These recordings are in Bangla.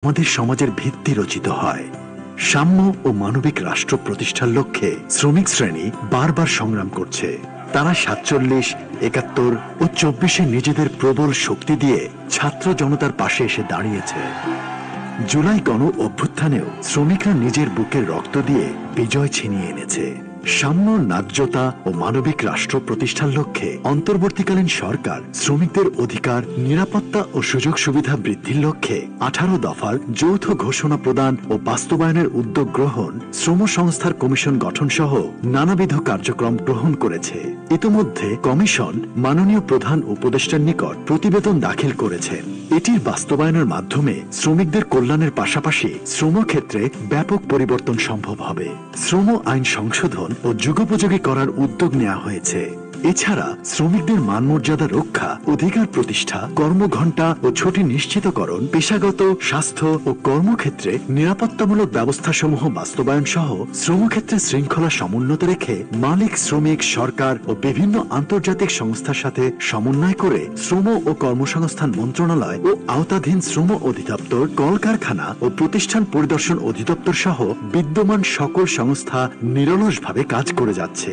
আমাদের সমাজের ভিত্তি রচিত হয়। সাম্য ও মানবিক রাষ্ট্র প্রতিষ্ঠার লক্ষ্যে শ্রমিক শ্রেণী বারবার সংগ্রাম করছে। তারা ৪৭, ৭১ ও ২৪-এ নিজেদের প্রবল শক্তি দিয়ে ছাত্র জনতার পাশে এসে দাঁড়িয়েছে। জুলাই গণ অভ্যুত্থানেও শ্রমিকরা নিজের বুকের রক্ত দিয়ে বিজয় ছিনিয়ে এনেছে। সাম্য, ন্যায্যতা ও মানবিক রাষ্ট্র প্রতিষ্ঠার লক্ষ্যে অন্তর্বর্তীকালীন সরকার শ্রমিকদের অধিকার, নিরাপত্তা ও সুযোগ সুবিধা বৃদ্ধির লক্ষ্যে ১৮ দফার যৌথ ঘোষণা প্রদান ও বাস্তবায়নের উদ্যোগ গ্রহণ, শ্রম সংস্থার কমিশন গঠন সহ নানাবিধ কার্যক্রম গ্রহণ করেছে। ইতোমধ্যে কমিশন মাননীয় প্রধান উপদেষ্টার নিকট প্রতিবেদন দাখিল করেছেন। এটির বাস্তবায়নের মাধ্যমে শ্রমিকদের কল্যাণের পাশাপাশি শ্রমক্ষেত্রে ব্যাপক পরিবর্তন সম্ভব হবে। শ্রম আইন সংশোধন ও যুগোপযোগী করার উদ্যোগ নেওয়া হয়েছে। এছাড়া শ্রমিকদের মানমর্যাদা রক্ষা, অধিকার প্রতিষ্ঠা, কর্মঘণ্টা ও ছুটি নিশ্চিতকরণ, পেশাগত, স্বাস্থ্য ও কর্মক্ষেত্রে নিরাপত্তামূলক ব্যবস্থাসমূহ বাস্তবায়ন সহ শ্রমক্ষেত্রে শৃঙ্খলা সমুন্নত রেখে মালিক, শ্রমিক, সরকার ও বিভিন্ন আন্তর্জাতিক সংস্থার সাথে সমন্বয় করে শ্রম ও কর্মসংস্থান মন্ত্রণালয় ও আওতাধীন শ্রম অধিদপ্তর, কলকারখানা ও প্রতিষ্ঠান পরিদর্শন অধিদপ্তর সহ বিদ্যমান সকল সংস্থা নিরলসভাবে কাজ করে যাচ্ছে।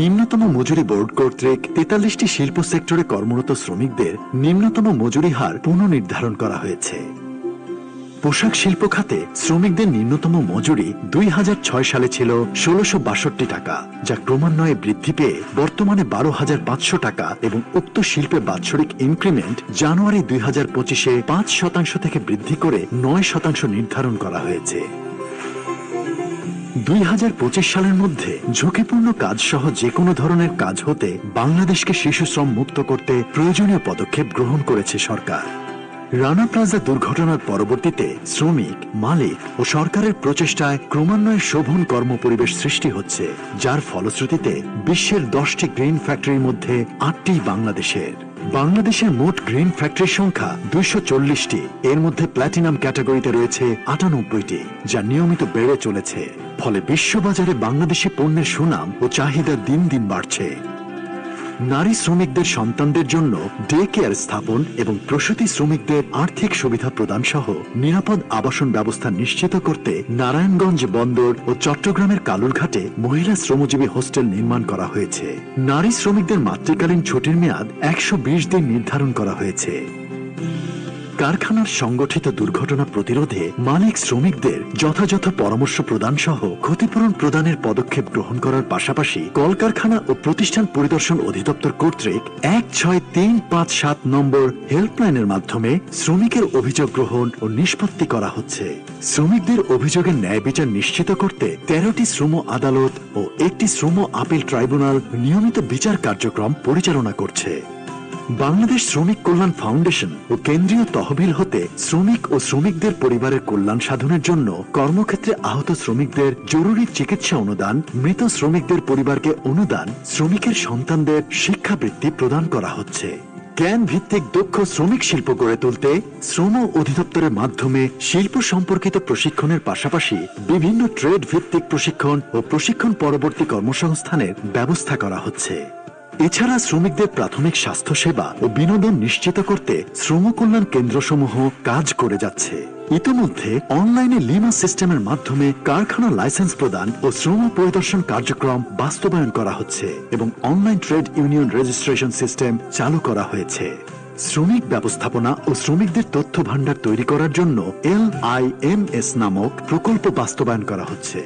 নিম্নতম মজুরি বোর্ড কর্তৃক ৪৩টি শিল্প সেক্টরে কর্মরত শ্রমিকদের নিম্নতম মজুরি হার পুনর্নির্ধারণ করা হয়েছে। পোশাক শিল্প খাতে শ্রমিকদের নিম্নতম মজুরি ২০০৬ সালে ছিল ১৬৬২ টাকা, যা ক্রমান্বয়ে বৃদ্ধি পেয়ে বর্তমানে ১২৫০০ টাকা এবং উক্ত শিল্পে বাৎসরিক ইনক্রিমেন্ট জানুয়ারি ২০২৫-এ ৫% থেকে বৃদ্ধি করে ৯% নির্ধারণ করা হয়েছে। ২০২৫ সালের মধ্যে ঝুঁকিপূর্ণ কাজ সহ যে কোনো ধরনের কাজ হতে বাংলাদেশকে শিশু শ্রম মুক্ত করতে প্রয়োজনীয় পদক্ষেপ গ্রহণ করেছে সরকার। রানা প্লাজা দুর্ঘটনার পরবর্তীতে শ্রমিক, মালিক ও সরকারের প্রচেষ্টায় ক্রমান্বয়ে শোভন কর্মপরিবেশ সৃষ্টি হচ্ছে, যার ফলশ্রুতিতে বিশ্বের 10টি গ্রিন ফ্যাক্টরির মধ্যে 8টি বাংলাদেশের। বাংলাদেশের মোট গ্রিন ফ্যাক্টরির সংখ্যা ২৪০টি। এর মধ্যে প্ল্যাটিনাম ক্যাটাগরিতে রয়েছে ৯৮টি, যা নিয়মিত বেড়ে চলেছে। ফলে বিশ্ববাজারে বাংলাদেশি পণ্যের সুনাম ও চাহিদা দিন দিন বাড়ছে। নারী শ্রমিকদের সন্তানদের জন্য ডে কেয়ার স্থাপন এবং প্রসূতি শ্রমিকদের আর্থিক সুবিধা প্রদান সহ নিরাপদ আবাসন ব্যবস্থা নিশ্চিত করতে নারায়ণগঞ্জ বন্দর ও চট্টগ্রামের কালুরঘাটে মহিলা শ্রমজীবী হোস্টেল নির্মাণ করা হয়েছে। নারী শ্রমিকদের মাতৃকালীন ছুটির মেয়াদ ১২০ দিন নির্ধারণ করা হয়েছে। কারখানার সংগঠিত দুর্ঘটনা প্রতিরোধে মালিক শ্রমিকদের যথাযথ পরামর্শ প্রদান সহ ক্ষতিপূরণ প্রদানের পদক্ষেপ গ্রহণ করার পাশাপাশি কলকারখানা ও প্রতিষ্ঠান পরিদর্শন অধিদপ্তর কর্তৃক ১৬৩৫৭ নম্বর হেল্পলাইনের মাধ্যমে শ্রমিকের অভিযোগ গ্রহণ ও নিষ্পত্তি করা হচ্ছে। শ্রমিকদের অভিযোগের ন্যায় বিচার নিশ্চিত করতে ১৩টি শ্রম আদালত ও ১টি শ্রম আপিল ট্রাইব্যুনাল নিয়মিত বিচার কার্যক্রম পরিচালনা করছে। বাংলাদেশ শ্রমিক কল্যাণ ফাউন্ডেশন ও কেন্দ্রীয় তহবিল হতে শ্রমিক ও শ্রমিকদের পরিবারের কল্যাণ সাধনের জন্য কর্মক্ষেত্রে আহত শ্রমিকদের জরুরি চিকিৎসা অনুদান, মৃত শ্রমিকদের পরিবারকে অনুদান, শ্রমিকের সন্তানদের শিক্ষাবৃত্তি প্রদান করা হচ্ছে। জ্ঞান ভিত্তিক দক্ষ শ্রমিক শিল্প গড়ে তুলতে শ্রম অধিদপ্তরের মাধ্যমে শিল্প সম্পর্কিত প্রশিক্ষণের পাশাপাশি বিভিন্ন ট্রেড ভিত্তিক প্রশিক্ষণ ও প্রশিক্ষণ পরবর্তী কর্মসংস্থানের ব্যবস্থা করা হচ্ছে। এছাড়া শ্রমিকদের প্রাথমিক স্বাস্থ্য সেবা ও বিনোদন নিশ্চিত করতে শ্রম কল্যাণ কেন্দ্রসমূহ কাজ করে যাচ্ছে। ইতিমধ্যে অনলাইনে লিমা সিস্টেমের মাধ্যমে কারখানা লাইসেন্স প্রদান ও শ্রম পরিদর্শন কার্যক্রম বাস্তবায়ন করা হচ্ছে এবং online trade union registration system চালু করা হয়েছে। শ্রমিক ব্যবস্থাপনা ও শ্রমিকদের তথ্য ভান্ডার তৈরি করার জন্য LIMS নামক প্রকল্প বাস্তবায়ন করা হচ্ছে।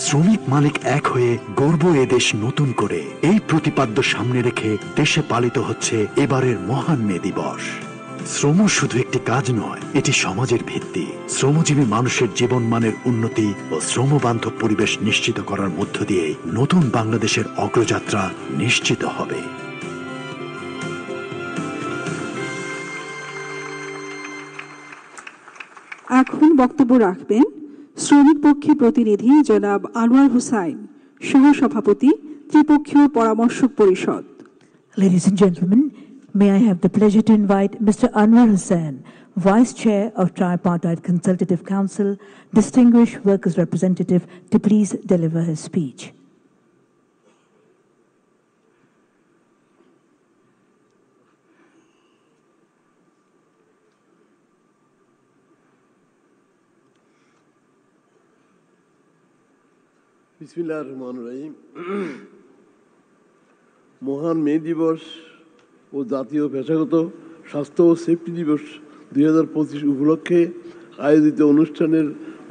শ্রমিক মালিক এক হয়ে গর্ব এ দেশ নতুন করে, এই প্রতিপাদ্য সামনে রেখে দেশে পালিত হচ্ছে এবারের মহান মে দিবস। শ্রম শুধু একটি কাজ নয়, এটি সমাজের ভিত্তি। শ্রমজীবী মানুষের জীবনমানের উন্নতি ও শ্রমবান্ধব পরিবেশ নিশ্চিত করার মধ্য দিয়ে নতুন বাংলাদেশের অগ্রযাত্রা নিশ্চিত হবে। এখন বক্তব্য রাখবেন শ্রমিক পক্ষের প্রতিনিধি জনাব আনোয়ার হোসাইন, সহ-সভাপতি, ত্রিপক্ষীয় পরামর্শক পরিষদ। Ladies and gentlemen, may I have the pleasure to invite Mr. Anwar Hussain, Vice Chair of Tripartite Consultative Council, Distinguished Workers Representative, to please deliver his speech. বিসমিল্লাহির রহমানির রহিম। মহান মে দিবস ও জাতীয় পেশাগত স্বাস্থ্য ও সেফটি দিবস 2025 উপলক্ষে আয়োজিত অনুষ্ঠানের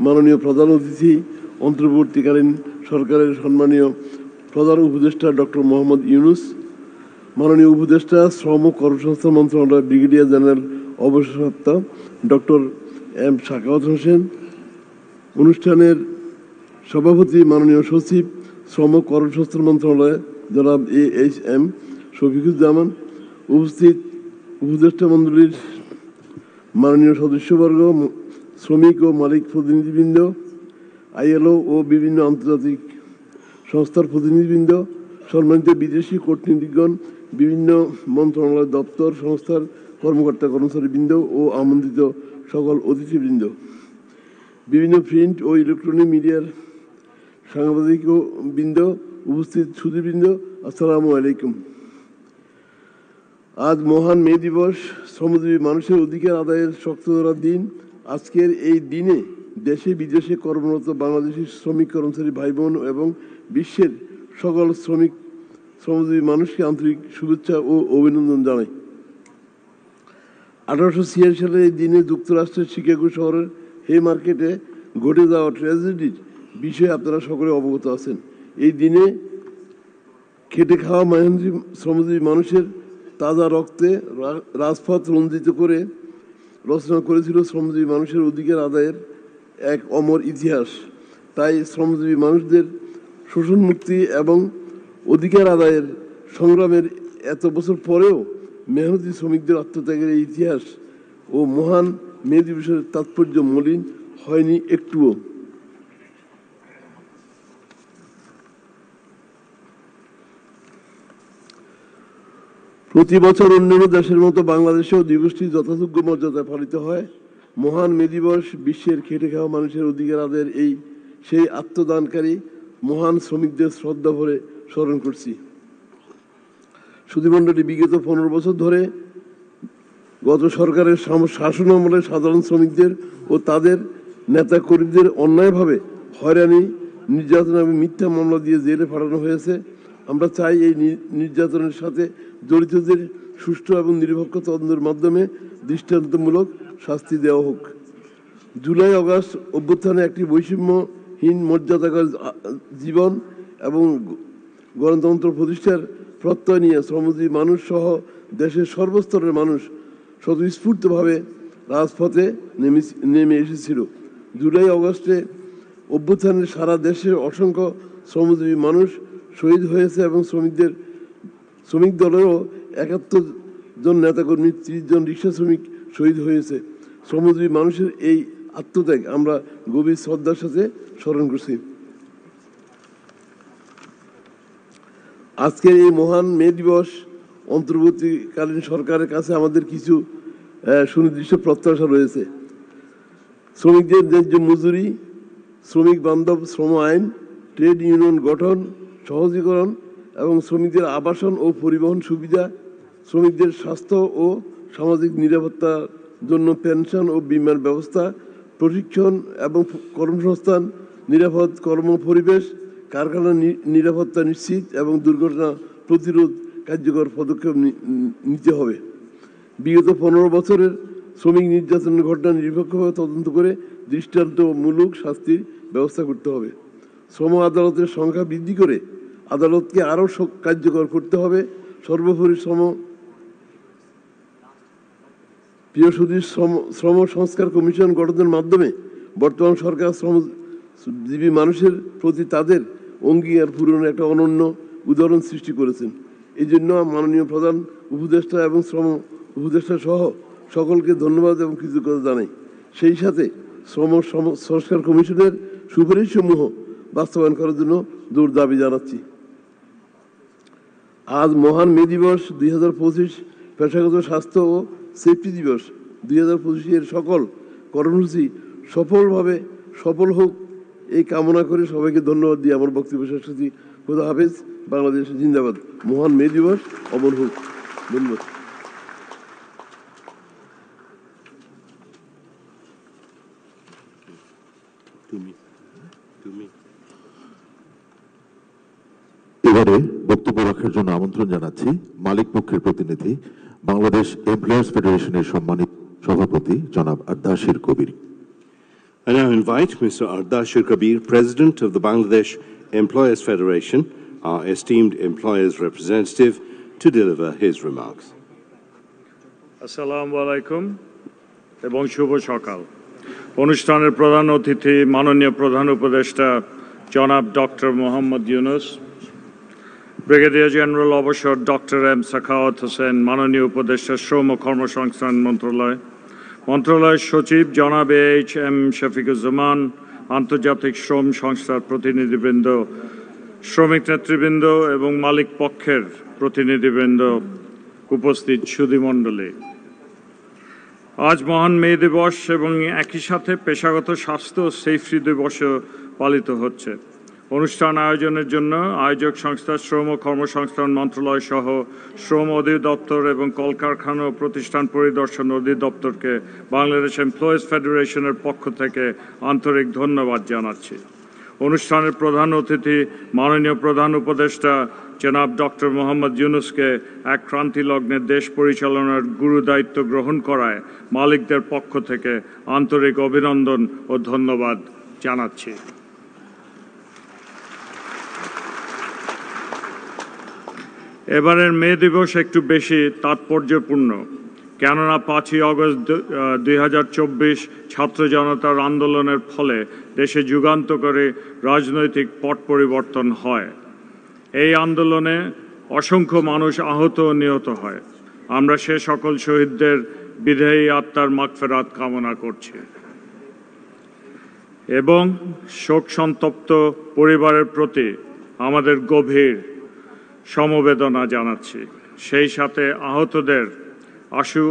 মাননীয় প্রধান অতিথি অন্তর্বর্তীকালীন সরকারের সম্মানীয় প্রধান উপদেষ্টা ডক্টর মোহাম্মদ ইউনূস, মাননীয় উপদেষ্টা শ্রম ও কর্মসংস্থান মন্ত্রণালয়ের ব্রিগেডিয়ার জেনারেল অবসরপ্রাপ্ত ডক্টর এম সাখাওয়াত হোসেন, অনুষ্ঠানের সভাপতি মাননীয় সচিব শ্রম ও কর্মসংস্থান মন্ত্রণালয় জনাব AHM শফিকুজ্জামান, উপস্থিত উপদেষ্টা মণ্ডলীর মাননীয় সদস্যবর্গ, শ্রমিক ও মালিক প্রতিনিধিবৃন্দ, ILO ও বিভিন্ন আন্তর্জাতিক সংস্থার প্রতিনিধিবৃন্দ, সম্মানিত বিদেশি কূটনীতিকগণ, বিভিন্ন মন্ত্রণালয় দপ্তর সংস্থার কর্মকর্তা কর্মচারীবৃন্দ ও আমন্ত্রিত সকল অতিথিবৃন্দ, বিভিন্ন প্রিন্ট ও ইলেকট্রনিক মিডিয়ার সাংবাদিক ও বৃন্দ, উপস্থিত সুধীবৃন্দ, আসসালামু আলাইকুম। আজ মহান মে দিবস, শ্রমজীবী মানুষের অধিকার আদায়ের শক্ত ধরার দিন। আজকের এই দিনে দেশে বিদেশে কর্মরত বাংলাদেশি শ্রমিক কর্মচারী ভাই বোন এবং বিশ্বের সকল শ্রমজীবী মানুষকে আন্তরিক শুভেচ্ছা ও অভিনন্দন জানাই। 1886 সালের এই দিনে যুক্তরাষ্ট্রের শিকাগো শহরের হে মার্কেটে ঘটে যাওয়া ট্র্যাজেডির বিষয়ে আপনারা সকলে অবগত আছেন। এই দিনে খেটে খাওয়া মেহনতি শ্রমজীবী মানুষের তাজা রক্তে রাজপথ রঞ্জিত করে রচনা করেছিল শ্রমজীবী মানুষের অধিকার আদায়ের এক অমর ইতিহাস। তাই শ্রমজীবী মানুষদের শোষণ মুক্তি এবং অধিকার আদায়ের সংগ্রামের এত বছর পরেও মেহনতি শ্রমিকদের আত্মত্যাগের এই ইতিহাস ও মহান মে দিবসের তাৎপর্য মলিন হয়নি একটুও। প্রতি বছর অন্যান্য দেশের মতো বাংলাদেশেও দিবসটি যথাযোগ্য মর্যাদায় পালিত হয়। মহান মে দিবস বিশ্বের খেটে খাওয়া মানুষের অধিকার আদায়ের সেই আত্মদানকারী মহান শ্রমিকদের শ্রদ্ধা ভরে স্মরণ করছি। সুধীমণ্ডলী, বিগত 15 বছর ধরে গত সরকারের শাসন আমলে সাধারণ শ্রমিকদের ও তাদের নেতা কর্মীদের অন্যায়ভাবে হয়রানি, নির্যাতন এবং মিথ্যা মামলা দিয়ে জেলে পাঠানো হয়েছে। আমরা চাই এই নির্যাতনের সাথে জড়িতদের সুষ্ঠু এবং নিরপেক্ষ তদন্তের মাধ্যমে দৃষ্টান্তমূলক শাস্তি দেওয়া হোক। জুলাই আগস্ট অভ্যুত্থানে একটি বৈষম্যহীন মর্যাদাকর জীবন এবং গণতন্ত্র প্রতিষ্ঠার প্রত্যয় নিয়ে শ্রমজীবী মানুষ সহ দেশের সর্বস্তরের মানুষ স্বতঃস্ফূর্তভাবে রাজপথে নেমে এসেছিল। জুলাই আগস্টে অভ্যুত্থানের সারা দেশের অসংখ্য শ্রমজীবী মানুষ শহীদ হয়েছে এবং শ্রমিক দলেরও 71 জন নেতাকর্মী, 30 জন রিক্সা শ্রমিক শহীদ হয়েছে। শ্রমজীবী মানুষের এই আত্মত্যাগ আমরা গভীর শ্রদ্ধার সাথে স্মরণ করছি। আজকের এই মহান মে দিবস অন্তর্বর্তীকালীন সরকারের কাছে আমাদের কিছু সুনির্দিষ্ট প্রত্যাশা রয়েছে। শ্রমিকদের ন্যায্য মজুরি, শ্রমিক বান্ধব শ্রম আইন, ট্রেড ইউনিয়ন গঠন সহজীকরণ এবং শ্রমিকদের আবাসন ও পরিবহন সুবিধা, শ্রমিকদের স্বাস্থ্য ও সামাজিক নিরাপত্তার জন্য পেনশন ও বীমার ব্যবস্থা, প্রশিক্ষণ এবং কর্মসংস্থান, নিরাপদ কর্ম পরিবেশ, কারখানার নিরাপত্তা নিশ্চিত এবং দুর্ঘটনা প্রতিরোধ কার্যকর পদক্ষেপ নিতে হবে। বিগত 15 বছরের শ্রমিক নির্যাতনের ঘটনা নিরপেক্ষভাবে তদন্ত করে দৃষ্টান্তমূলক শাস্তির ব্যবস্থা করতে হবে। শ্রম আদালতের সংখ্যা বৃদ্ধি করে আদালতকে আরও কার্যকর করতে হবে। সর্বোপরি শ্রম সংস্কার কমিশন গঠনের মাধ্যমে বর্তমান সরকার শ্রমজীবী মানুষের প্রতি তাদের অঙ্গীকার পূরণের একটা অনন্য উদাহরণ সৃষ্টি করেছেন। এই জন্য মাননীয় প্রধান উপদেষ্টা এবং শ্রম উপদেষ্টা সহ সকলকে ধন্যবাদ এবং কৃতজ্ঞতা জানাই। সেই সাথে শ্রম সংস্কার কমিশনের সুপারিশসমূহ বাস্তবায়ন করার জন্য জোর দাবি জানাচ্ছি। আজ মহান মে দিবস 2025 পেশাগত স্বাস্থ্য ও সেফটি দিবস 2025 এর সকল কর্মসূচি সফল হোক এই কামনা করে সবাইকে ধন্যবাদ দিয়ে আমার বক্তব্য শেষ করছি। খোদা হাফেজ। বাংলাদেশ জিন্দাবাদ। মহান মে দিবস অমর হোক। ধন্যবাদ। তুমি এবারে বক্তব্য রাখার জন্য আমন্ত্রণ জানাচ্ছি মালিক পক্ষের প্রতিনিধি বাংলাদেশ এমপ্লয়ার্স ফেডারেশনের সম্মানিত সভাপতি জনাব আরদাশির কবির। I now invite Mr. Ardashir Kabir, President of the Bangladesh Employers Federation, our esteemed employers representative, to deliver his remarks. আসসালামু আলাইকুম এবং শুভ সকাল। অনুষ্ঠানের প্রধান অতিথি মাননীয় প্রধান উপদেষ্টা জনাব doctor Mohammad Yunus, brigadier general অবসর ডক্টর এম সাখাওয়াত হোসেন, মাননীয় উপদেষ্টা শ্রম ও কর্মসংস্থান মন্ত্রণালয়, মন্ত্রণালয়ের সচিব জনাব এইচ এম শফিকুজ্জামান, আন্তর্জাতিক শ্রম সংস্থার প্রতিনিধিবৃন্দ, শ্রমিক নেতৃবৃন্দ এবং মালিক পক্ষের প্রতিনিধিবৃন্দ, উপস্থিত সুধীমণ্ডলী। আজ মহান মে দিবস এবং একই সাথে পেশাগত স্বাস্থ্য ও সেফটি দিবসও পালিত হচ্ছে। অনুষ্ঠান আয়োজনের জন্য আয়োজক সংস্থা শ্রম ও কর্মসংস্থান মন্ত্রণালয় সহ শ্রম অধিদপ্তর এবং কলকারখানা ও প্রতিষ্ঠান পরিদর্শন অধিদপ্তরকে বাংলাদেশ এমপ্লয়ার্স ফেডারেশনের পক্ষ থেকে আন্তরিক ধন্যবাদ জানাচ্ছি। অনুষ্ঠানের প্রধান অতিথি মাননীয় প্রধান উপদেষ্টা জনাব ডক্টর মোহাম্মদ ইউনুসকে এক ক্রান্তি লগ্নে দেশ পরিচালনার গুরু দায়িত্ব গ্রহণ করায় মালিকদের পক্ষ থেকে আন্তরিক অভিনন্দন ও ধন্যবাদ জানাচ্ছি। এবারের মে দিবস একটু বেশি তাৎপর্যপূর্ণ, কেননা 5ই আগস্ট 2024 ছাত্র জনতার আন্দোলনের ফলে দেশে যুগান্তকারী রাজনৈতিক পট পরিবর্তন হয়। এই আন্দোলনে অসংখ্য মানুষ আহত ও নিহত হয়। আমরা সে সকল শহীদদের বিদেহী আত্মার মাগফিরাত কামনা করছি এবং শোক সন্তপ্ত পরিবারের প্রতি আমাদের গভীর সমবেদনা জানাচ্ছি। সেই সাথে আহতদের আশু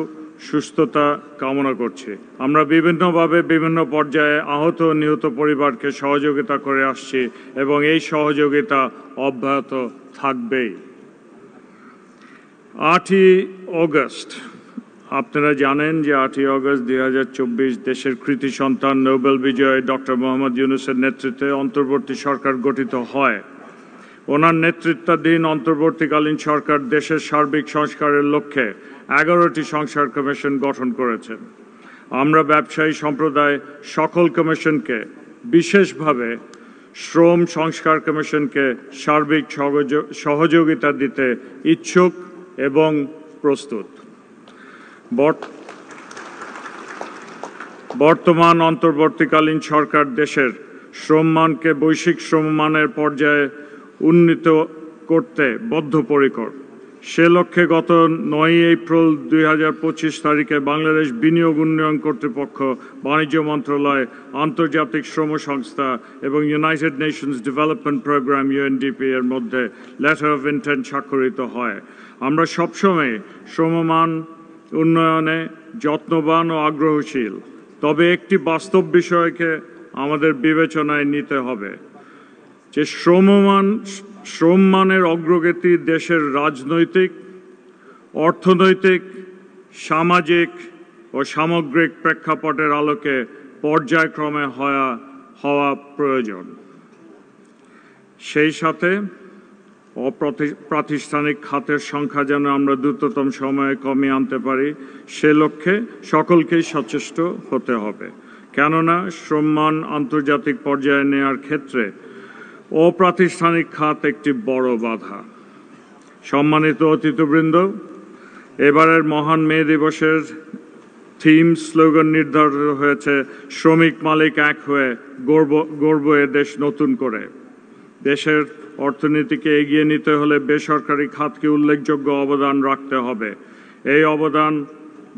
সুস্থতা কামনা করছি। আমরা বিভিন্নভাবে বিভিন্ন পর্যায়ে আহত ও নিহত পরিবারকে সহযোগিতা করে আসছি এবং এই সহযোগিতা অব্যাহত থাকবেই। 8ই অগস্ট, আপনারা জানেন যে 8ই অগস্ট 2024 দেশের কৃতি সন্তান নোবেল বিজয়ী ডক্টর মোহাম্মদ ইউনুসের নেতৃত্বে অন্তর্বর্তী সরকার গঠিত হয়। ওনার নেতৃত্বাধীন অন্তর্বর্তীকালীন সরকার দেশের সার্বিক সংস্কারের লক্ষ্যে 11টি সংস্কার কমিশন গঠন করেছেন। আমরা ব্যবসায়ী সম্প্রদায় সকল কমিশনকে, বিশেষভাবে শ্রম সংস্কার কমিশনকে সার্বিক সহযোগিতা দিতে ইচ্ছুক এবং প্রস্তুত। বর্তমান অন্তর্বর্তীকালীন সরকার দেশের শ্রমমানকে বৈশ্বিক শ্রমমানের পর্যায়ে উন্নীত করতে বদ্ধপরিকর। সে লক্ষ্যে গত 9 এপ্রিল 2025 তারিখে বাংলাদেশ বিনিয়োগ উন্নয়ন কর্তৃপক্ষ, বাণিজ্য মন্ত্রণালয়, আন্তর্জাতিক শ্রম সংস্থা এবং United Nations Development Programme UNDP এর মধ্যে লেটার অফ ইন্টেন্ট স্বাক্ষরিত হয়। আমরা সবসময় শ্রমমান উন্নয়নে যত্নবান ও আগ্রহশীল, তবে একটি বাস্তব বিষয়কে আমাদের বিবেচনায় নিতে হবে যে শ্রমমানের অগ্রগতি দেশের রাজনৈতিক, অর্থনৈতিক, সামাজিক ও সামগ্রিক প্রেক্ষাপটের আলোকে পর্যায়ক্রমে হওয়া প্রয়োজন। সেই সাথে অপ্রাতিষ্ঠানিক খাতের সংখ্যা যেন আমরা দ্রুততম সময়ে কমিয়ে আনতে পারি, সে লক্ষ্যে সকলকেই সচেষ্ট হতে হবে। কেননা শ্রমমান আন্তর্জাতিক পর্যায়ে নেওয়ার ক্ষেত্রে অপ্রাতিষ্ঠানিক খাত একটি বড় বাধা। সম্মানিত অতিথিবৃন্দ, এবারের মহান মে দিবসের থিম স্লোগান নির্ধারিত হয়েছে শ্রমিক মালিক এক হয়ে গর্ব এ দেশ নতুন করে। দেশের অর্থনীতিকে এগিয়ে নিতে হলে বেসরকারি খাতকে উল্লেখযোগ্য অবদান রাখতে হবে। এই অবদান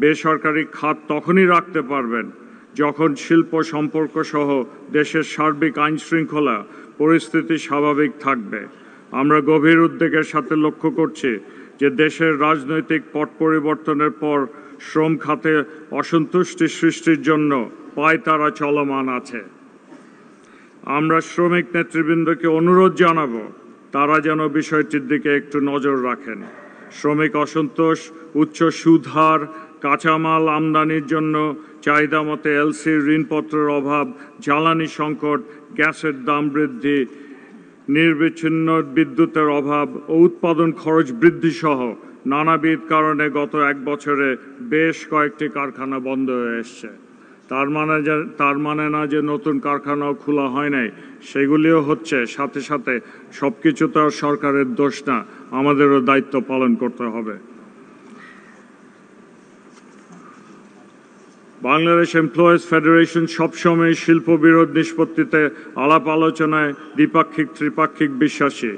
বেসরকারি খাত তখনই রাখতে পারবেন যখন শিল্প সম্পর্ক সহ দেশের সার্বিক আইন শৃঙ্খলা পরিস্থিতি স্বাভাবিক থাকবে। আমরা গভীর উদ্বেগের সাথে লক্ষ্য করছি যে দেশের রাজনৈতিক পট পরিবর্তনের পর শ্রম খাতে অসন্তুষ্টি সৃষ্টির জন্য পায়তারা চলমান আছে। আমরা শ্রমিক নেতৃবৃন্দকে অনুরোধ জানাব তারা যেন বিষয়টির দিকে একটু নজর রাখেন। শ্রমিক অসন্তোষ, উচ্চ সুদহার, কাঁচামাল আমদানির জন্য চাহিদা মতে এলসির ঋণপত্রের অভাব, জ্বালানি সংকট, গ্যাসের দাম বৃদ্ধি নির্বিচ্ছিন্ন বিদ্যুতের অভাব ও উৎপাদন খরচ বৃদ্ধি সহ নানাবিধ কারণে গত এক বছরে বেশ কয়েকটি কারখানা বন্ধ হয়ে এসছে। তার মানে না যে নতুন কারখানাও খোলা হয় নাই, সেগুলিও হচ্ছে। সাথে সাথে সবকিছু তো আর সরকারের দোষ না, আমাদেরও দায়িত্ব পালন করতে হবে। বাংলাদেশ এমপ্লয়ার্স ফেডারেশন সবসময় শিল্প বিরোধ নিষ্পত্তিতে আলাপ আলোচনায় দ্বিপাক্ষিক ত্রিপাক্ষিক বিশ্বাসী।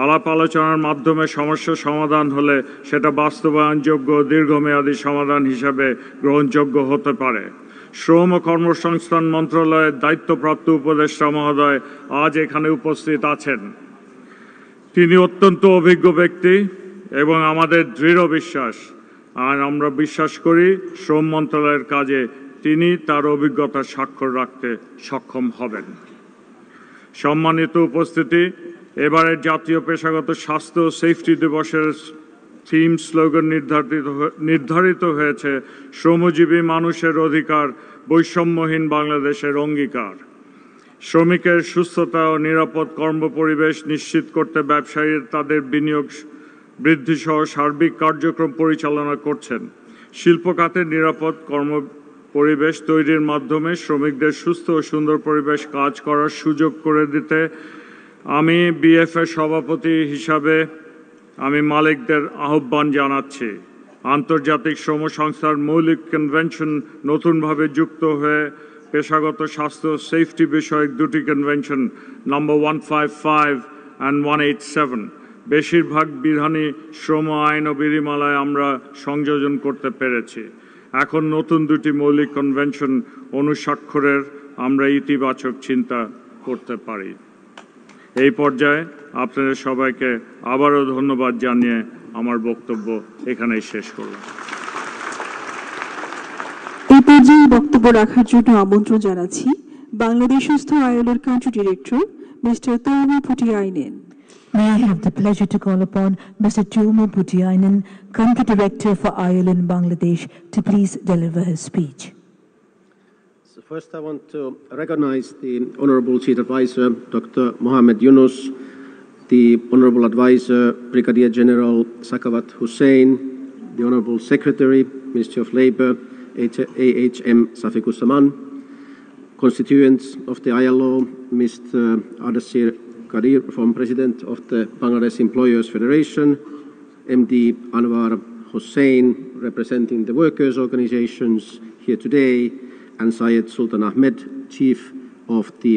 আলাপ আলোচনার মাধ্যমে সমস্যা সমাধান হলে সেটা বাস্তবায়নযোগ্য দীর্ঘমেয়াদী সমাধান হিসাবে গ্রহণযোগ্য হতে পারে। শ্রম ও কর্মসংস্থান মন্ত্রণালয়ের দায়িত্বপ্রাপ্ত উপদেষ্টা মহোদয় আজ এখানে উপস্থিত আছেন। তিনি অত্যন্ত অভিজ্ঞ ব্যক্তি এবং আমাদের দৃঢ় বিশ্বাস, আর আমরা বিশ্বাস করি শ্রম মন্ত্রণালয়ের কাজে তিনি তার অভিজ্ঞতার স্বাক্ষর রাখতে সক্ষম হবেন। সম্মানিত উপস্থিতি, এবারের জাতীয় পেশাগত স্বাস্থ্য ও সেফটি দিবসের থিম স্লোগান নির্ধারিত হয়েছে শ্রমজীবী মানুষের অধিকার, বৈষম্যহীন বাংলাদেশের অঙ্গীকার। শ্রমিকের সুস্থতা ও নিরাপদ কর্মপরিবেশ নিশ্চিত করতে ব্যবসায়ীরা তাদের বিনিয়োগ বৃদ্ধি সহ সার্বিক কার্যক্রম পরিচালনা করছেন। শিল্প খাতে নিরাপদ কর্মপরিবেশ তৈরির মাধ্যমে শ্রমিকদের সুস্থ ও সুন্দর পরিবেশ কাজ করার সুযোগ করে দিতে আমি বিএফএ সভাপতি হিসাবে আমি মালিকদের আহ্বান জানাচ্ছি। আন্তর্জাতিক শ্রম সংস্থার মৌলিক কনভেনশন নতুনভাবে যুক্ত হয়ে পেশাগত স্বাস্থ্য সেফটি বিষয়ক দুটি কনভেনশন নম্বর 155 and 187 বেশিরভাগ বিধানই শ্রম আইন ও বিধিমালায় আমরা সংযোজন করতে পেরেছি। এখন নতুন দুটি মৌলিক কনভেনশন অনুস্বাক্ষরের আমরা ইতিবাচক চিন্তা করতে পারি। এই পর্যায়ে আপনাদের সবাইকে আবারও ধন্যবাদ জানিয়ে আমার বক্তব্য এখানেই শেষ করলাম। এই পর্যায়ে বক্তব্য রাখার জন্য আমন্ত্রণ জানাচ্ছি বাংলাদেশস্থ আইএলওর country director mister Tuomo Poutiainen. May I have the pleasure to call upon Mr. Tumu Putiainen, Country Director for ILO in Bangladesh, to please deliver his speech. So first I want to recognize the Honorable Chief Advisor, Dr. Mohammed Yunus, the Honorable Advisor, Brigadier General Sakawat Hussain, the Honorable Secretary, Ministry of Labour, AHM Safiqussaman, constituents of the ILO, Mr. Ardashir Kadir, former President of the Bangladesh Employers Federation, MD Anwar Hussain, representing the workers' organizations here today, and Syed Sultan Ahmed, Chief of the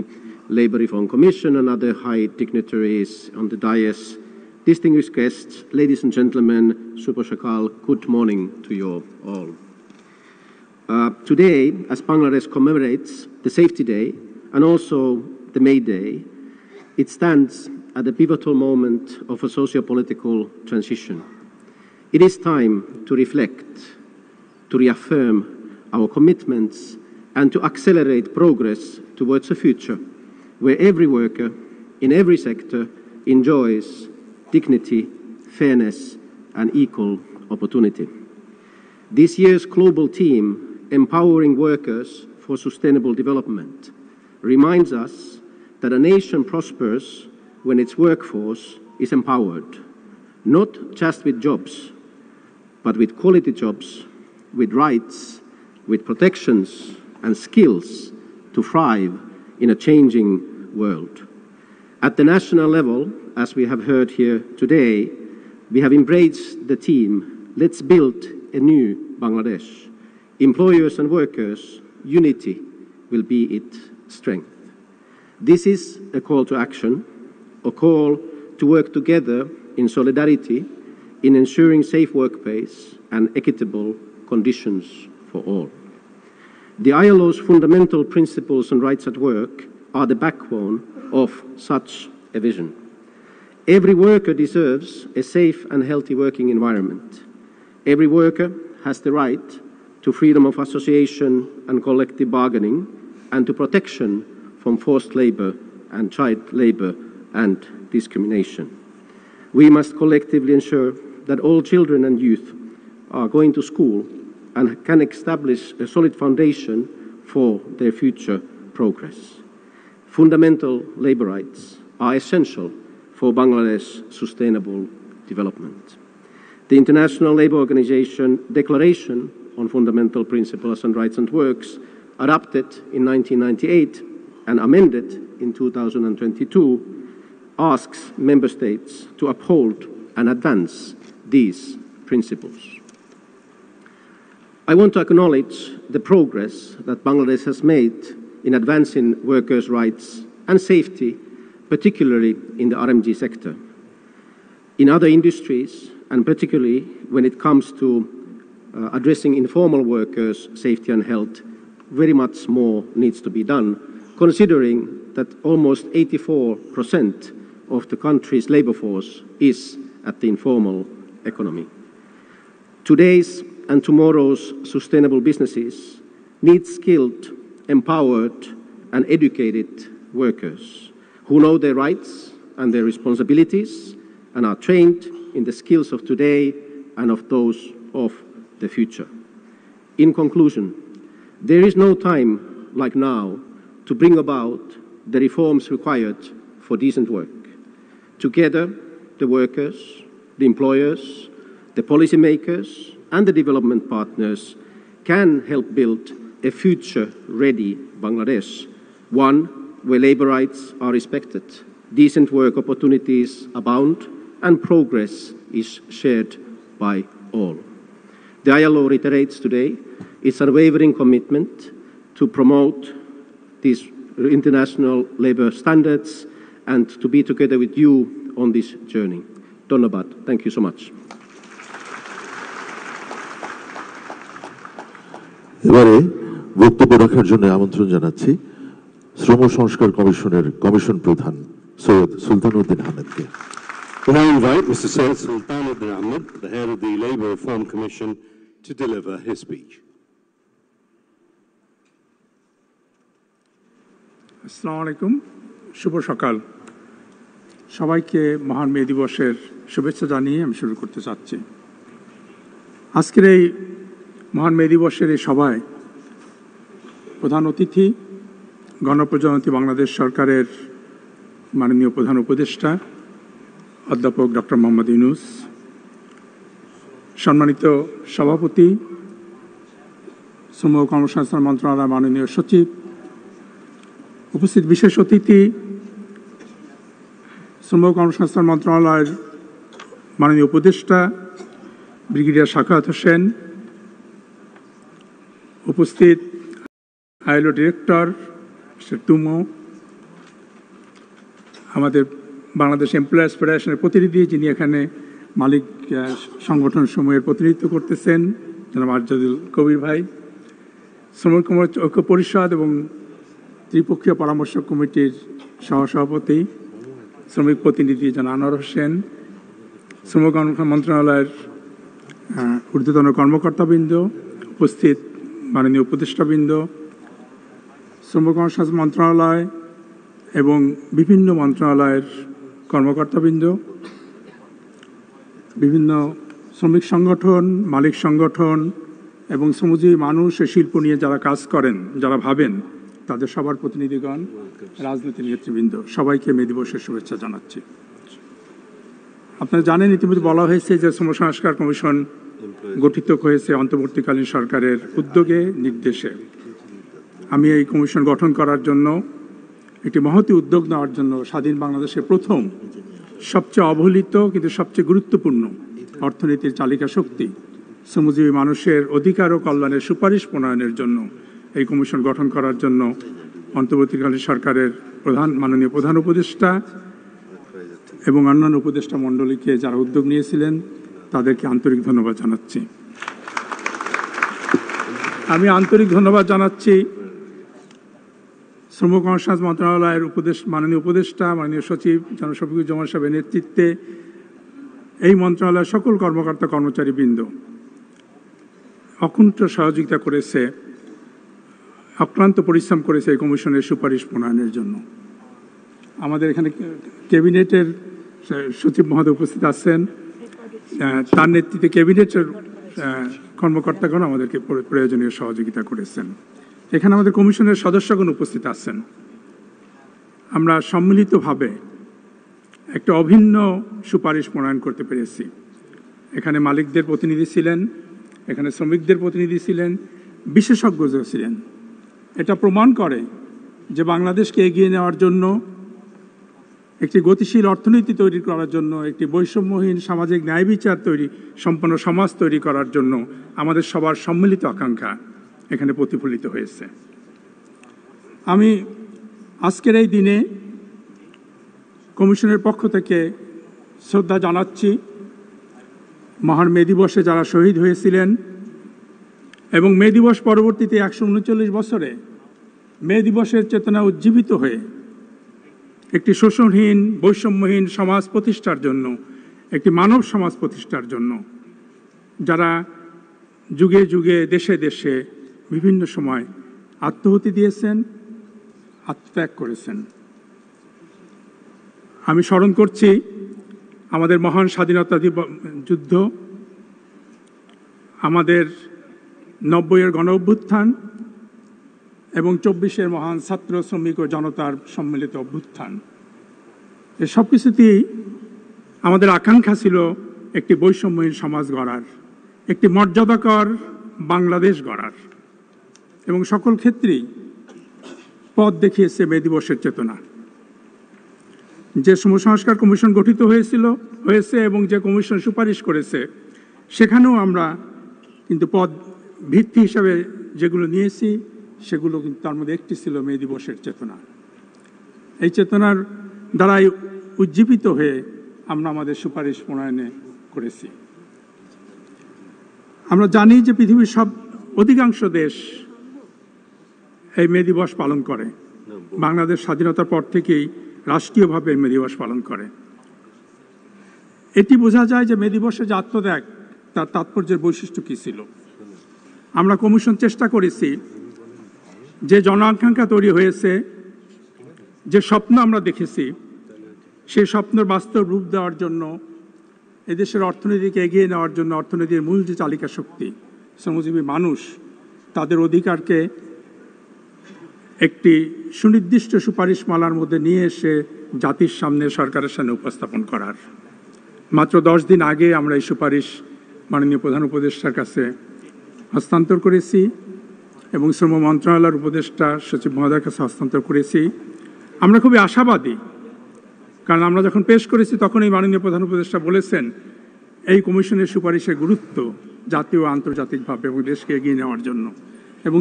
Labour Reform Commission, and other high dignitaries on the dais. Distinguished guests, ladies and gentlemen, Subha Shakal, good morning to you all. Today, as Bangladesh commemorates the Safety Day and also the May Day, it stands at a pivotal moment of a socio-political transition. It is time to reflect, to reaffirm our commitments, and to accelerate progress towards a future where every worker in every sector enjoys dignity, fairness, and equal opportunity. This year's global theme, Empowering Workers for Sustainable Development, reminds us that a nation prospers when its workforce is empowered, not just with jobs, but with quality jobs, with rights, with protections and skills to thrive in a changing world. At the national level, as we have heard here today, we have embraced the theme, let's build a new Bangladesh. Employers and workers, unity will be its strength. This is a call to action, a call to work together in solidarity in ensuring safe workplace and equitable conditions for all. The ILO's fundamental principles and rights at work are the backbone of such a vision. Every worker deserves a safe and healthy working environment. Every worker has the right to freedom of association and collective bargaining and to protection from forced labor and child labor and discrimination. We must collectively ensure that all children and youth are going to school and can establish a solid foundation for their future progress. Fundamental labor rights are essential for Bangladesh sustainable development. The International Labour Organization Declaration on Fundamental Principles and Rights and Works, adopted in 1998 and amended in 2022, asks member states to uphold and advance these principles. I want to acknowledge the progress that Bangladesh has made in advancing workers' rights and safety, particularly in the RMG sector. In other industries, and particularly when it comes to addressing informal workers' safety and health, very much more needs to be done, considering that almost 84% of the country's labor force is at the informal economy. Today's and tomorrow's sustainable businesses need skilled, empowered, and educated workers who know their rights and their responsibilities and are trained in the skills of today and of those of the future. In conclusion, there is no time like now to bring about the reforms required for decent work. Together, the workers, the employers, the policymakers, and the development partners can help build a future-ready Bangladesh, one where labor rights are respected, decent work opportunities abound, and progress is shared by all. The ILO reiterates today its unwavering commitment to promote these international labor standards and to be together with you on this journey. Dhonnobad. Thank you so much. এবারে বক্তব্য রাখার জন্য আমন্ত্রণ জানাচ্ছি শ্রম সংস্কার কমিশনের কমিশন প্রধান সৈয়দ সুলতানুদ্দিন আহমেদকে। We now invite Mr. Syed Sultanuddin Ahmed, the head of the Labour Reform Commission, to deliver his speech. আসসালামু আলাইকুম, শুভ সকাল। সবাইকে মহান মে দিবসের শুভেচ্ছা জানিয়ে আমি শুরু করতে চাচ্ছি। আজকের এই মহান মে দিবসের এই সভায় প্রধান অতিথি গণপ্রজাতন্ত্রী বাংলাদেশ সরকারের মাননীয় প্রধান উপদেষ্টা অধ্যাপক ডক্টর মোহাম্মদ ইউনূস, সম্মানিত সভাপতি শ্রম ও কর্মসংস্থান মন্ত্রণালয়ের মাননীয় সচিব, উপস্থিত বিশেষ অতিথি শ্রম ও কর্মসংস্থান মন্ত্রণালয়ের মাননীয় উপদেষ্টা ব্রিগেডিয়ার সাখাওয়াত হোসেন, উপস্থিত আইএলও ডিরেক্টর মিস্টার তুমো, আমাদের বাংলাদেশ এমপ্লয়ার্স ফেডারেশনের প্রতিনিধি যিনি এখানে মালিক সংগঠন সমূহের প্রতিনিধিত্ব করতেছেন জনাব আরজাদুল কবির ভাই, শ্রমিক ঐক্য পরিষদ এবং ত্রিপক্ষীয় পরামর্শ কমিটির সহসভাপতি শ্রমিক প্রতিনিধি জনাব আনোয়ার হোসেন, শ্রম মন্ত্রণালয়ের ঊর্ধ্বতন কর্মকর্তাবৃন্দ, উপস্থিত মাননীয় উপদেষ্টাবৃন্দ, শ্রম কর্মসংস্থান মন্ত্রণালয় এবং বিভিন্ন মন্ত্রণালয়ের কর্মকর্তাবৃন্দ, বিভিন্ন শ্রমিক সংগঠন, মালিক সংগঠন এবং শ্রমজীবী মানুষ ও শিল্প নিয়ে যারা কাজ করেন, যারা ভাবেন, তাদের সবার প্রতিনিধিগণ, রাজনৈতিক নেতৃবৃন্দ, সবাইকে মে দিবসের শুভেচ্ছা জানাচ্ছি। আপনারা জানেন ইতিমধ্যে বলা হয়েছে যে শ্রম সংস্কার কমিশন গঠিত হয়েছে অন্তর্বর্তীকালীন সরকারের উদ্যোগে নির্দেশে। আমি এই কমিশন গঠন করার জন্য একটি মহতী উদ্যোগ নেওয়ার জন্য স্বাধীন বাংলাদেশের প্রথম সবচেয়ে অবহেলিত কিন্তু সবচেয়ে গুরুত্বপূর্ণ অর্থনীতির চালিকা শক্তি শ্রমজীবী মানুষের অধিকার ও কল্যাণের সুপারিশ প্রণয়নের জন্য এই কমিশন গঠন করার জন্য অন্তর্বর্তীকালীন সরকারের মাননীয় প্রধান উপদেষ্টা এবং অন্যান্য উপদেষ্টা মণ্ডলীকে যারা উদ্যোগ নিয়েছিলেন তাদেরকে আন্তরিক ধন্যবাদ জানাচ্ছি। আমি আন্তরিক ধন্যবাদ জানাচ্ছি শ্রম কর্মসংস্থান মন্ত্রণালয়ের মাননীয় উপদেষ্টা, মাননীয় সচিব জনাব শফিকুজ্জামান সাহেবের নেতৃত্বে এই মন্ত্রণালয়ের সকল কর্মকর্তা কর্মচারীবৃন্দ অকুণ্ঠ সহযোগিতা করেছে, অক্লান্ত পরিশ্রম করেছে এই কমিশনের সুপারিশ প্রণয়নের জন্য। আমাদের এখানে ক্যাবিনেটের সচিব মহোদয় উপস্থিত আছেন, তার নেতৃত্বে ক্যাবিনেটের কর্মকর্তাগণ আমাদেরকে প্রয়োজনীয় সহযোগিতা করেছেন। এখানে আমাদের কমিশনের সদস্যগণ উপস্থিত আছেন। আমরা সম্মিলিতভাবে একটা অভিন্ন সুপারিশ প্রণয়ন করতে পেরেছি। এখানে মালিকদের প্রতিনিধি ছিলেন, এখানে শ্রমিকদের প্রতিনিধি ছিলেন, বিশেষজ্ঞরা ছিলেন। এটা প্রমাণ করে যে বাংলাদেশকে এগিয়ে নেওয়ার জন্য, একটি গতিশীল অর্থনীতি তৈরি করার জন্য, একটি বৈষম্যহীন সামাজিক ন্যায় বিচার সম্পন্ন সমাজ তৈরি করার জন্য আমাদের সবার সম্মিলিত আকাঙ্ক্ষা এখানে প্রতিফলিত হয়েছে। আমি আজকের এই দিনে কমিশনের পক্ষ থেকে শ্রদ্ধা জানাচ্ছি মহান মে দিবসে যারা শহীদ হয়েছিলেন এবং মে দিবস পরবর্তীতে 139 বছরে মে দিবসের চেতনা উজ্জীবিত হয়ে একটি শোষণহীন বৈষম্যহীন সমাজ প্রতিষ্ঠার জন্য, একটি মানব সমাজ প্রতিষ্ঠার জন্য যারা যুগে যুগে দেশে দেশে বিভিন্ন সময় আত্মাহুতি দিয়েছেন, আত্মত্যাগ করেছেন। আমি স্মরণ করছি আমাদের মহান স্বাধীনতা যুদ্ধ, আমাদের 90-এর গণ অভ্যুত্থান এবং 24-এর মহান ছাত্র শ্রমিক ও জনতার সম্মিলিত অভ্যুত্থান। এ সব কিছুতেই আমাদের আকাঙ্ক্ষা ছিল একটি বৈষম্যহীন সমাজ গড়ার, একটি মর্যাদাকর বাংলাদেশ গড়ার, এবং সকল ক্ষেত্রেই পথ দেখিয়েছে মে দিবসের চেতনা। যে সংস্কার কমিশন গঠিত হয়েছে এবং যে কমিশন সুপারিশ করেছে, সেখানেও আমরা কিন্তু পদ ভিত্তি হিসাবে যেগুলো নিয়েছি সেগুলো কিন্তু তার মধ্যে একটি ছিল মে দিবসের চেতনা। এই চেতনার দ্বারাই উজ্জীবিত হয়ে আমরা আমাদের সুপারিশ প্রণয়নে করেছি। আমরা জানি যে পৃথিবীর অধিকাংশ দেশ এই মে দিবস পালন করে। বাংলাদেশ স্বাধীনতার পর থেকেই রাষ্ট্রীয়ভাবে মে দিবস পালন করে। এটি বোঝা যায় যে মে দিবসে যে আত্মত্যাগ, তার তাৎপর্যের বৈশিষ্ট্য কী ছিল। আমরা কমিশন চেষ্টা করেছি যে জন আকাঙ্ক্ষা তৈরি হয়েছে, যে স্বপ্ন আমরা দেখেছি, সেই স্বপ্নের বাস্তব রূপ দেওয়ার জন্য, এদেশের অর্থনীতিকে এগিয়ে নেওয়ার জন্য, অর্থনীতির মূল যে চালিকা শক্তি শ্রমজীবী মানুষ, তাদের অধিকারকে একটি সুনির্দিষ্ট সুপারিশমালার মধ্যে নিয়ে এসে জাতির সামনে, সরকারের সামনে উপস্থাপন করার। মাত্র 10 দিন আগে আমরা এই সুপারিশ মাননীয় প্রধান উপদেষ্টার কাছে হস্তান্তর করেছি এবং শ্রম মন্ত্রণালয়ের উপদেষ্টা সচিব মহোদয়ের কাছে হস্তান্তর করেছি। আমরা খুবই আশাবাদী, কারণ আমরা যখন পেশ করেছি তখন এই মাননীয় প্রধান উপদেষ্টা বলেছেন এই কমিশনের সুপারিশের গুরুত্ব জাতীয় ও আন্তর্জাতিকভাবে এবং দেশকে এগিয়ে নেওয়ার জন্য, এবং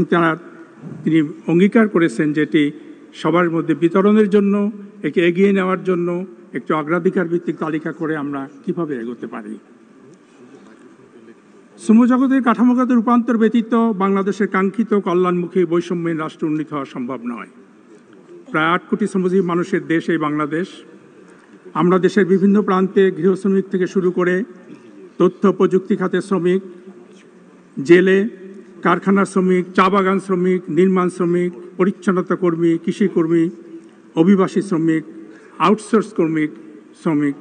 তিনি অঙ্গীকার করেছেন যে এটি সবার মধ্যে বিতরণের জন্য, একে এগিয়ে নেওয়ার জন্য একটি অগ্রাধিকার ভিত্তিক তালিকা করে আমরা কিভাবে এগোতে পারি। শ্রমজগতের কাঠামোগত রূপান্তর ব্যতীত বাংলাদেশের কাঙ্ক্ষিত কল্যাণমুখী বৈষম্যহীন রাষ্ট্র উন্নীত হওয়া সম্ভব নয়। প্রায় 8 কোটি শ্রমজীবী মানুষের দেশ এই বাংলাদেশ। আমরা দেশের বিভিন্ন প্রান্তে গৃহ শ্রমিক থেকে শুরু করে তথ্য প্রযুক্তি খাতের শ্রমিক, জেলে, কারখানার শ্রমিক, চা বাগান শ্রমিক, নির্মাণ শ্রমিক, পরিচ্ছন্নতা কর্মী, কৃষি কর্মী, অভিবাসী শ্রমিক, আউটসোর্স শ্রমিক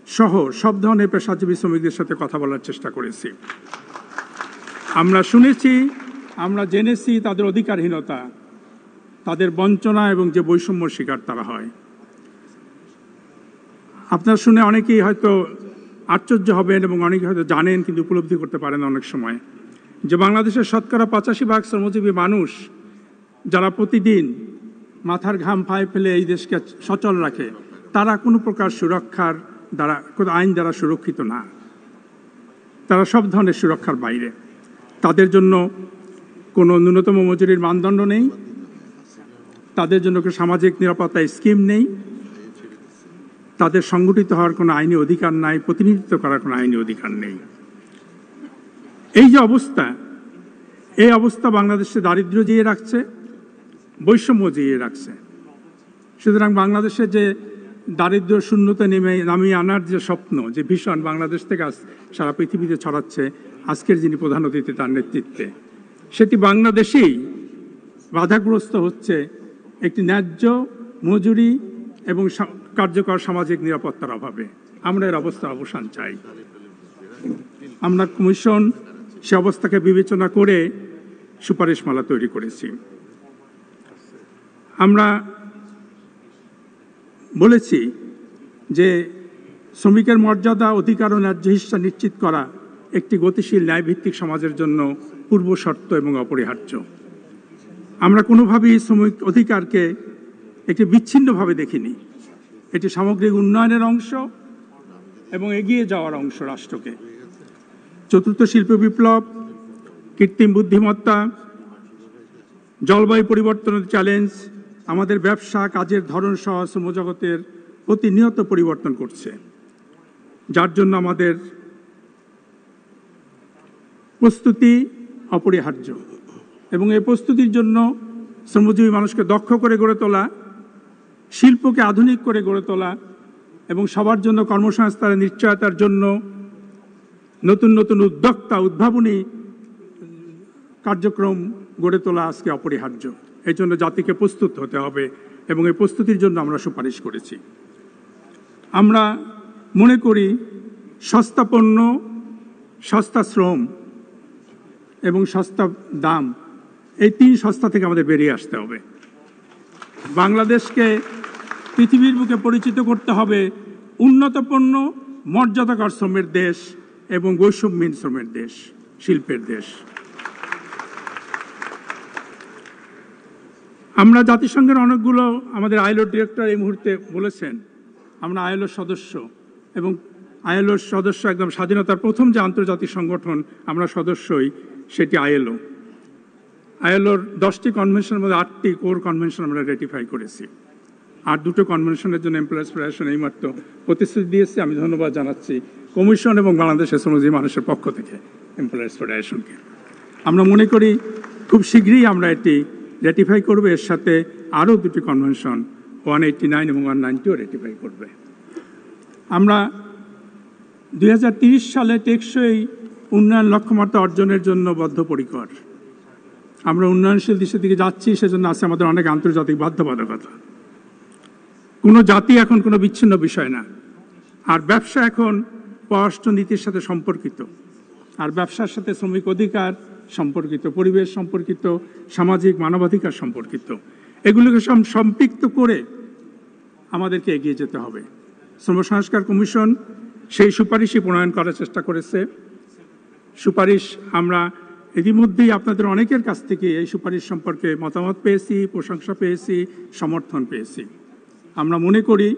সহ সব ধরনের পেশাজীবী শ্রমিকদের সাথে কথা বলার চেষ্টা করেছি। আমরা শুনেছি, আমরা জেনেছি তাদের অধিকারহীনতা, তাদের বঞ্চনা এবং যে বৈষম্যর শিকার তারা হয়। আপনারা শুনে অনেকেই হয়তো আশ্চর্য হবেন এবং অনেকে হয়তো জানেন কিন্তু উপলব্ধি করতে পারেন অনেক সময়, যে বাংলাদেশের শতকরা 85% শ্রমজীবী মানুষ যারা প্রতিদিন মাথার ঘাম পায়ে ফেলে এই দেশকে সচল রাখে, তারা কোনো প্রকার সুরক্ষার দ্বারা, কোনো আইন দ্বারা সুরক্ষিত না। তারা সব ধরনের সুরক্ষার বাইরে। তাদের জন্য কোনো ন্যূনতম মজুরির মানদণ্ড নেই, তাদের জন্য কোনো সামাজিক নিরাপত্তা স্কিম নেই, তাদের সংগঠিত হওয়ার কোনো আইনি অধিকার নাই, প্রতিনিধিত্ব করার কোনো আইনি অধিকার নেই। এই যে অবস্থা, এই অবস্থা বাংলাদেশে দারিদ্র্য জিয়ে রাখছে, বৈষম্য জিয়ে রাখছে। সুতরাং বাংলাদেশে যে দারিদ্র্য শূন্যতা নামিয়ে আনার যে স্বপ্ন, যে ভীষণ বাংলাদেশ থেকে সারা পৃথিবীতে ছড়াচ্ছে আজকের যিনি প্রধান অতিথি তার নেতৃত্বে, সেটি বাংলাদেশেই বাধাগ্রস্ত হচ্ছে একটি ন্যায্য মজুরি এবং কার্যকর সামাজিক নিরাপত্তার অভাবে। আমরা এর অবস্থা অবসান চাই। আমরা কমিশন সে অবস্থাকে বিবেচনা করে সুপারিশমালা তৈরি করেছি। আমরা বলেছি যে শ্রমিকের মর্যাদা, অধিকার ও ন্যায্য হিস্সা নিশ্চিত করা একটি গতিশীল ন্যায়ভিত্তিক সমাজের জন্য পূর্ব শর্ত এবং অপরিহার্য। আমরা কোনোভাবেই শ্রমিক অধিকারকে একটি বিচ্ছিন্নভাবে দেখিনি। এটি সামগ্রিক উন্নয়নের অংশ এবং এগিয়ে যাওয়ার অংশ রাষ্ট্রকে। চতুর্থ শিল্প বিপ্লব, কৃত্রিম বুদ্ধিমত্তা, জলবায়ু পরিবর্তনের চ্যালেঞ্জ আমাদের ব্যবসা, কাজের ধরন সহ শ্রমজগতের প্রতিনিয়ত পরিবর্তন করছে, যার জন্য আমাদের প্রস্তুতি অপরিহার্য। এবং এই প্রস্তুতির জন্য শ্রমজীবী মানুষকে দক্ষ করে গড়ে তোলা, শিল্পকে আধুনিক করে গড়ে তোলা এবং সবার জন্য কর্মসংস্থানের নিশ্চয়তার জন্য নতুন নতুন উদ্যোক্তা, উদ্ভাবনী কার্যক্রম গড়ে তোলা আজকে অপরিহার্য। এই জন্য জাতিকে প্রস্তুত হতে হবে এবং এই প্রস্তুতির জন্য আমরা সুপারিশ করেছি। আমরা মনে করি সস্তা পণ্য, সস্তা শ্রম এবং সস্তা দাম, এই তিন সস্তা থেকে আমাদের বেরিয়ে আসতে হবে। বাংলাদেশকে পৃথিবীর বুকে পরিচিত করতে হবে উন্নত পণ্য, মর্যাদাকর শ্রমের দেশ এবং বৈষম্যহীন শ্রমের দেশ, শিল্পের দেশ। আমরা জাতিসংঘের অনেকগুলো, আমাদের আইএলও ডিরেক্টর এই মুহূর্তে বলেছেন, আমরা আইএলও সদস্য এবং আইএলওর সদস্য একদম স্বাধীনতার প্রথম যে আন্তর্জাতিক সংগঠন আমরা সদস্যই, সেটি আইএলও। আইএলওর 10টি কনভেনশনের মধ্যে 8টি কোর কনভেনশন আমরা রেটিফাই করেছি। আর 2টো কনভেনশনের জন্য এমপ্লয়ার্স ফেডারেশন এইমাত্র প্রতিশ্রুতি দিয়েছে। আমি ধন্যবাদ জানাচ্ছি কমিশন এবং বাংলাদেশের শ্রমজীবী মানুষের পক্ষ থেকে এমপ্লয়ার্স ফেডারেশনকে। আমরা মনে করি খুব শীঘ্রই আমরা এটি রেটিফাই করবে। এর সাথে আরও 2টি কনভেনশন 189 এবং 190ও রেটিফাই করবে। আমরা 2030 সালে টেকসই উন্নয়ন লক্ষ্যমাত্রা অর্জনের জন্য বদ্ধপরিকর। আমরা উন্নয়নশীল দেশের দিকে যাচ্ছি, সেজন্য আছে আমাদের অনেক আন্তর্জাতিক বাধ্যবাধকতা। কোনো জাতি এখন কোনো বিচ্ছিন্ন বিষয় না। আর ব্যবসা এখন পররাষ্ট্রনীতির সাথে সম্পর্কিত, আর ব্যবসার সাথে শ্রমিক অধিকার সম্পর্কিত, পরিবেশ সম্পর্কিত, সামাজিক মানবাধিকার সম্পর্কিত। এগুলোকে সম্পৃক্ত করে আমাদেরকে এগিয়ে যেতে হবে। শ্রম সংস্কার কমিশন সেই সুপারিশই প্রণয়ন করার চেষ্টা করেছে। সুপারিশ আমরা ইতিমধ্যেই আপনাদের অনেকের কাছ থেকে এই সুপারিশ সম্পর্কে মতামত পেয়েছি, প্রশংসা পেয়েছি, সমর্থন পেয়েছি। আমরা মনে করি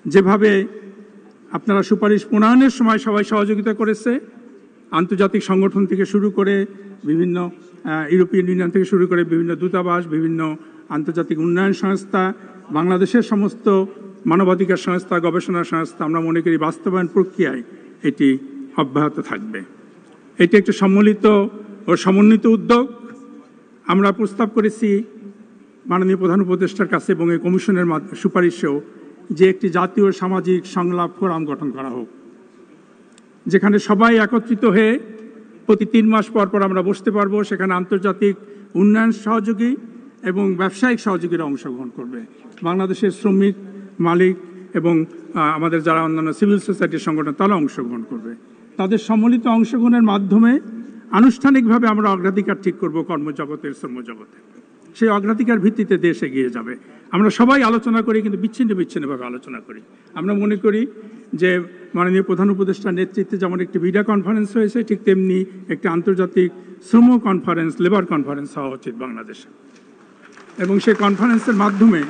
যেভাবে আপনারা সুপারিশ প্রণয়নের সময় সবাই সহযোগিতা করেছে, আন্তর্জাতিক সংগঠন থেকে শুরু করে বিভিন্ন ইউরোপিয়ান ইউনিয়ন থেকে শুরু করে বিভিন্ন দূতাবাস, বিভিন্ন আন্তর্জাতিক উন্নয়ন সংস্থা, বাংলাদেশের সমস্ত মানবাধিকার সংস্থা, গবেষণা সংস্থা, আমরা মনে করি বাস্তবায়ন প্রক্রিয়ায় এটি অব্যাহত থাকবে। এটি একটি সম্মিলিত ও সমন্বিত উদ্যোগ। আমরা প্রস্তাব করেছি মাননীয় প্রধান উপদেষ্টার কাছে এবং এই কমিশনের সুপারিশেও যে একটি জাতীয় সামাজিক সংলাপ ফোরাম গঠন করা হোক, যেখানে সবাই একত্রিত হয়ে প্রতি 3 মাস পর পর আমরা বসতে পারবো। সেখানে আন্তর্জাতিক উন্নয়ন সহযোগী এবং ব্যবসায়িক সহযোগীরা অংশগ্রহণ করবে। বাংলাদেশের শ্রমিক, মালিক এবং আমাদের যারা অন্যান্য সিভিল সোসাইটির সংগঠন, তারা অংশগ্রহণ করবে। তাদের সম্মিলিত অংশগ্রহণের মাধ্যমে আনুষ্ঠানিকভাবে আমরা অগ্রাধিকার ঠিক করব কর্মজগতের, শ্রমজগতে। সেই অগ্রাধিকার ভিত্তিতে দেশ এগিয়ে যাবে। আমরা সবাই আলোচনা করি, কিন্তু বিচ্ছিন্নভাবে আলোচনা করি। আমরা মনে করি যে মাননীয় প্রধান উপদেষ্টার নেতৃত্বে যেমন একটি ভিডিও কনফারেন্স হয়েছে, ঠিক তেমনি একটি আন্তর্জাতিক শ্রম কনফারেন্স, লেবার কনফারেন্স হওয়া উচিত বাংলাদেশে। এবং সেই কনফারেন্সের মাধ্যমে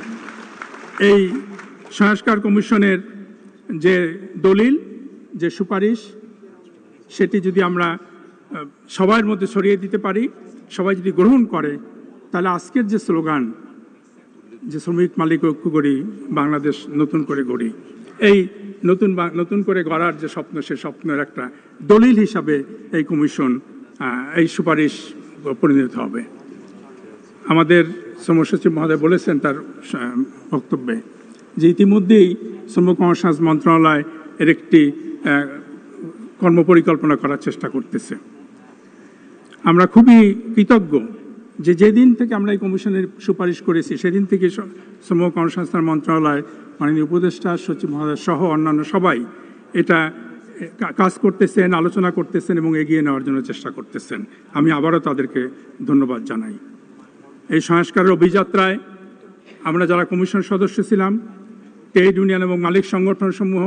এই সংস্কার কমিশনের যে দলিল, যে সুপারিশ, সেটি যদি আমরা সবার মধ্যে ছড়িয়ে দিতে পারি, সবাই যদি গ্রহণ করে, তাহলে আজকের যে স্লোগান যে শ্রমিক মালিক ঐক্য গড়ি, বাংলাদেশ নতুন করে গড়ি, এই নতুন করে গড়ার যে স্বপ্ন, সে স্বপ্নের একটা দলিল হিসাবে এই কমিশন, এই সুপারিশ পরিণত হবে। আমাদের শ্রমসচিব মহোদয় বলেছেন তার বক্তব্যে যে ইতিমধ্যেই শ্রম কর্মসংস্থান মন্ত্রণালয় এর একটি কর্মপরিকল্পনা করার চেষ্টা করতেছে। আমরা খুবই কৃতজ্ঞ যে যেদিন থেকে আমরা এই কমিশনের সুপারিশ করেছি, সেদিন থেকে শ্রম কর্মসংস্থান মন্ত্রণালয়, মাননীয় উপদেষ্টা, সচিব মহোদয় সহ অন্যান্য সবাই এটা কাজ করতেছেন, আলোচনা করতেছেন এবং এগিয়ে নেওয়ার জন্য চেষ্টা করতেছেন। আমি আবারও তাদেরকে ধন্যবাদ জানাই। এই সংস্কারের অভিযাত্রায় আমরা যারা কমিশন সদস্য ছিলাম, ট্রেড ইউনিয়ন এবং মালিক সংগঠনসমূহ,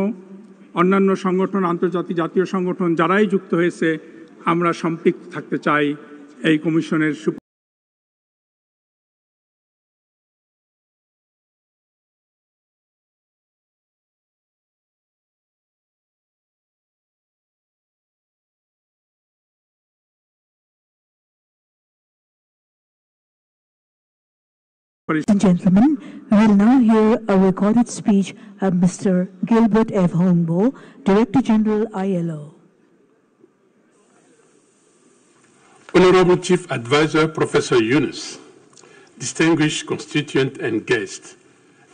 অন্যান্য সংগঠন, আন্তর্জাতিক জাতীয় সংগঠন যারাই যুক্ত হয়েছে, আমরা সম্পৃক্ত থাকতে চাই এই কমিশনের Ladies and gentlemen, we will now hear a recorded speech of Mr. Gilbert F. Hornbo, Director General, ILO. Honorable Chief Advisor Professor Yunus, distinguished constituent and guests,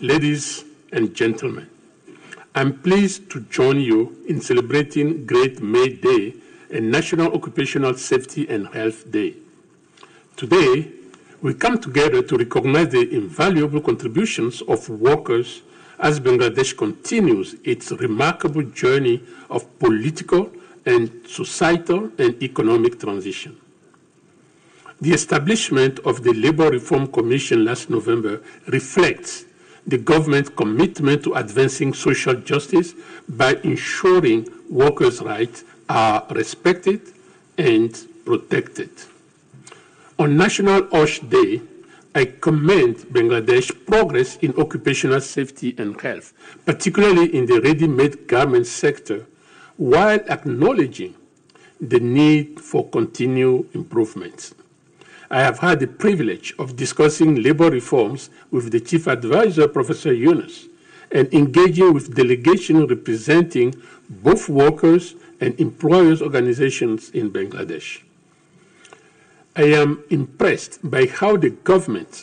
ladies and gentlemen, I'm pleased to join you in celebrating Great May Day and National Occupational Safety and Health Day. Today, we come together to recognize the invaluable contributions of workers as Bangladesh continues its remarkable journey of political and societal and economic transition. The establishment of the Labour Reform Commission last November reflects the government's commitment to advancing social justice by ensuring workers' rights are respected and protected. On National OSH Day, I commend Bangladesh's progress in occupational safety and health, particularly in the ready-made garment sector, while acknowledging the need for continued improvements. I have had the privilege of discussing labor reforms with the Chief Advisor, Professor Yunus, and engaging with delegations representing both workers and employers' organizations in Bangladesh. I am impressed by how the government,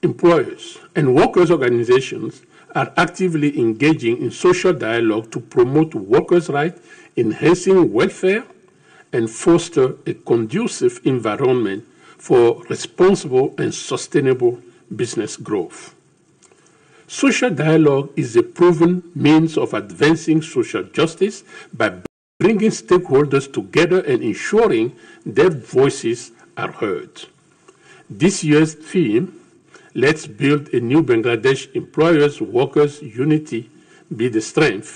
employers, and workers' organizations are actively engaging in social dialogue to promote workers' rights, enhancing welfare, and foster a conducive environment for responsible and sustainable business growth. Social dialogue is a proven means of advancing social justice by bringing stakeholders together and ensuring their voices are heard. This year's theme, Let's Build a New Bangladesh Employers-Workers Unity Be the Strength,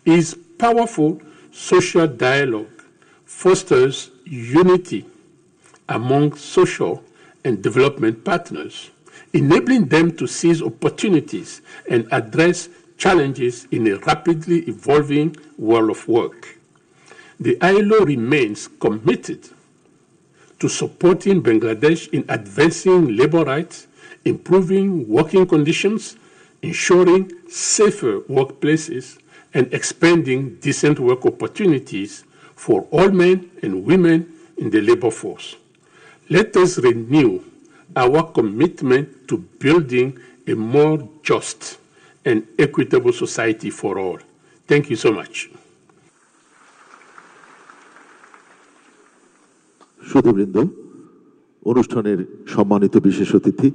is powerful social dialogue, fosters unity among social and development partners, enabling them to seize opportunities and address challenges in a rapidly evolving world of work. The ILO remains committed to supporting Bangladesh in advancing labor rights, improving working conditions, ensuring safer workplaces, and expanding decent work opportunities for all men and women in the labor force. Let us renew our commitment to building a more just and equitable society for all. Thank you so much. সুধীবৃন্দ, অনুষ্ঠানের সম্মানিত বিশেষ অতিথি,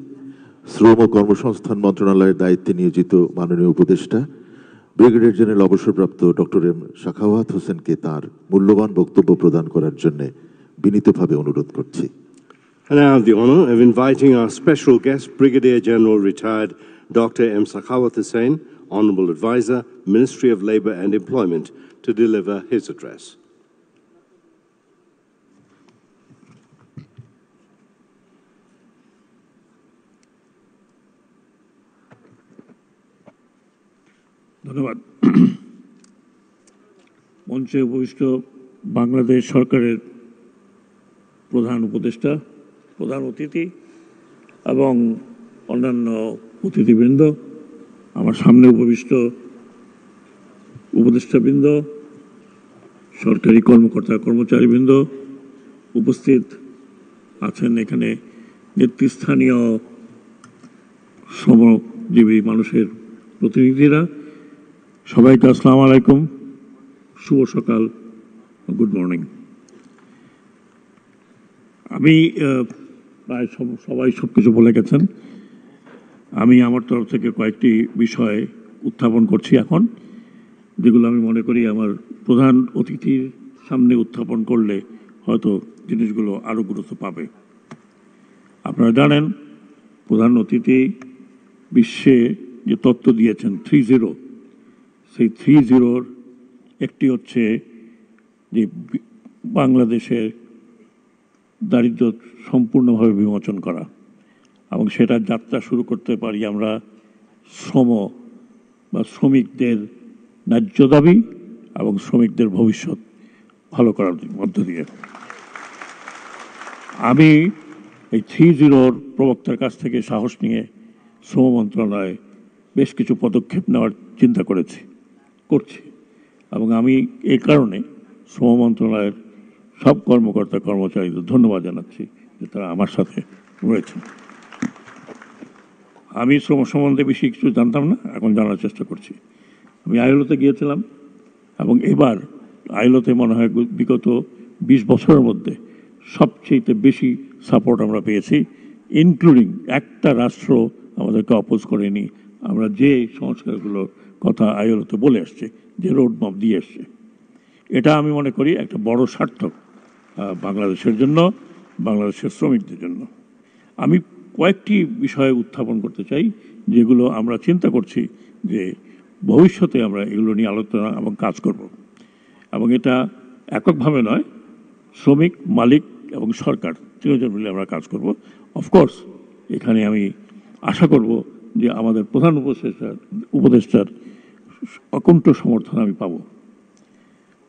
শ্রম ও কর্মসংস্থান মন্ত্রণালয়ের দায়িত্বে নিয়োজিত মাননীয় উপদেষ্টা ব্রিগেডিয়ার জেনারেল অবসরপ্রাপ্ত ডক্টর এম সাখাওয়াত হোসেনকে তার মূল্যবান বক্তব্য প্রদান করার জন্য বিনীতভাবে অনুরোধ করছি। And I have the honor of inviting our special guest, Brigadier General retired Dr. M. Sakhawat Hussain, Honorable Advisor, Ministry of Labour and Employment, to deliver his address. ধন্যবাদ। মঞ্চে উপবিষ্ট বাংলাদেশ সরকারের প্রধান উপদেষ্টা, প্রধান অতিথি এবং অন্যান্য অতিথিবৃন্দ, আমার সামনে উপবিষ্ট উপদেষ্টাবৃন্দ, সরকারি কর্মকর্তা কর্মচারীবৃন্দ, উপস্থিত আছেন এখানে নেতৃস্থানীয় শ্রমজীবী মানুষের প্রতিনিধিরা, সবাইকে আসসালামু আলাইকুম, শুভ সকাল, গুড মর্নিং। আমি প্রায় সবাই সব কিছু বলে গেছেন। আমি আমার তরফ থেকে কয়েকটি বিষয় উত্থাপন করছি এখন, যেগুলো আমি মনে করি আমার প্রধান অতিথির সামনে উত্থাপন করলে হয়তো জিনিসগুলো আরও গুরুত্ব পাবে। আপনারা জানেন প্রধান অতিথি বিশ্বে যে তথ্য দিয়েছেন 3-0, সেই 3-0-র একটি হচ্ছে যে বাংলাদেশের দারিদ্র্য সম্পূর্ণভাবে বিমোচন করা, এবং সেটা যাত্রা শুরু করতে পারি আমরা শ্রম বা শ্রমিকদের ন্যায্য দাবি এবং শ্রমিকদের ভবিষ্যৎ ভালো করার মধ্য দিয়ে। আমি এই 3-0-র প্রবক্তার কাছ থেকে সাহস নিয়ে শ্রম মন্ত্রণালয়ে বেশ কিছু পদক্ষেপ নেওয়ার চিন্তা করছি, এবং আমি এই কারণে শ্রম মন্ত্রণালয়ের সব কর্মকর্তা কর্মচারীদের ধন্যবাদ জানাচ্ছি যে তারা আমার সাথে রয়েছেন। আমি শ্রম সম্বন্ধে বেশি কিছু জানতাম না, এখন জানার চেষ্টা করছি। আমি আইএলওতে গিয়েছিলাম, এবং এবার আইএলওতে মনে হয় বিগত 20 বছরের মধ্যে সবচেয়ে বেশি সাপোর্ট আমরা পেয়েছি, ইনক্লুডিং একটা রাষ্ট্র আমাদেরকে অপোজ করেনি। আমরা যে সংস্কারগুলোর কথা আইএলওতে বলে আসছে, যে রোডম্যাপ দিয়ে আসছে, এটা আমি মনে করি একটা বড় সার্থক বাংলাদেশের জন্য, বাংলাদেশের শ্রমিকদের জন্য। আমি কয়েকটি বিষয়ে উত্থাপন করতে চাই যেগুলো আমরা চিন্তা করছি যে ভবিষ্যতে আমরা এগুলো নিয়ে আলোচনা এবং কাজ করব, এবং এটা এককভাবে নয়, শ্রমিক, মালিক এবং সরকার তিনজন মিলে আমরা কাজ করব। অফকোর্স এখানে আমি আশা করব যে আমাদের প্রধান উপদেষ্টার অকুণ্ঠ সমর্থন আমি পাব।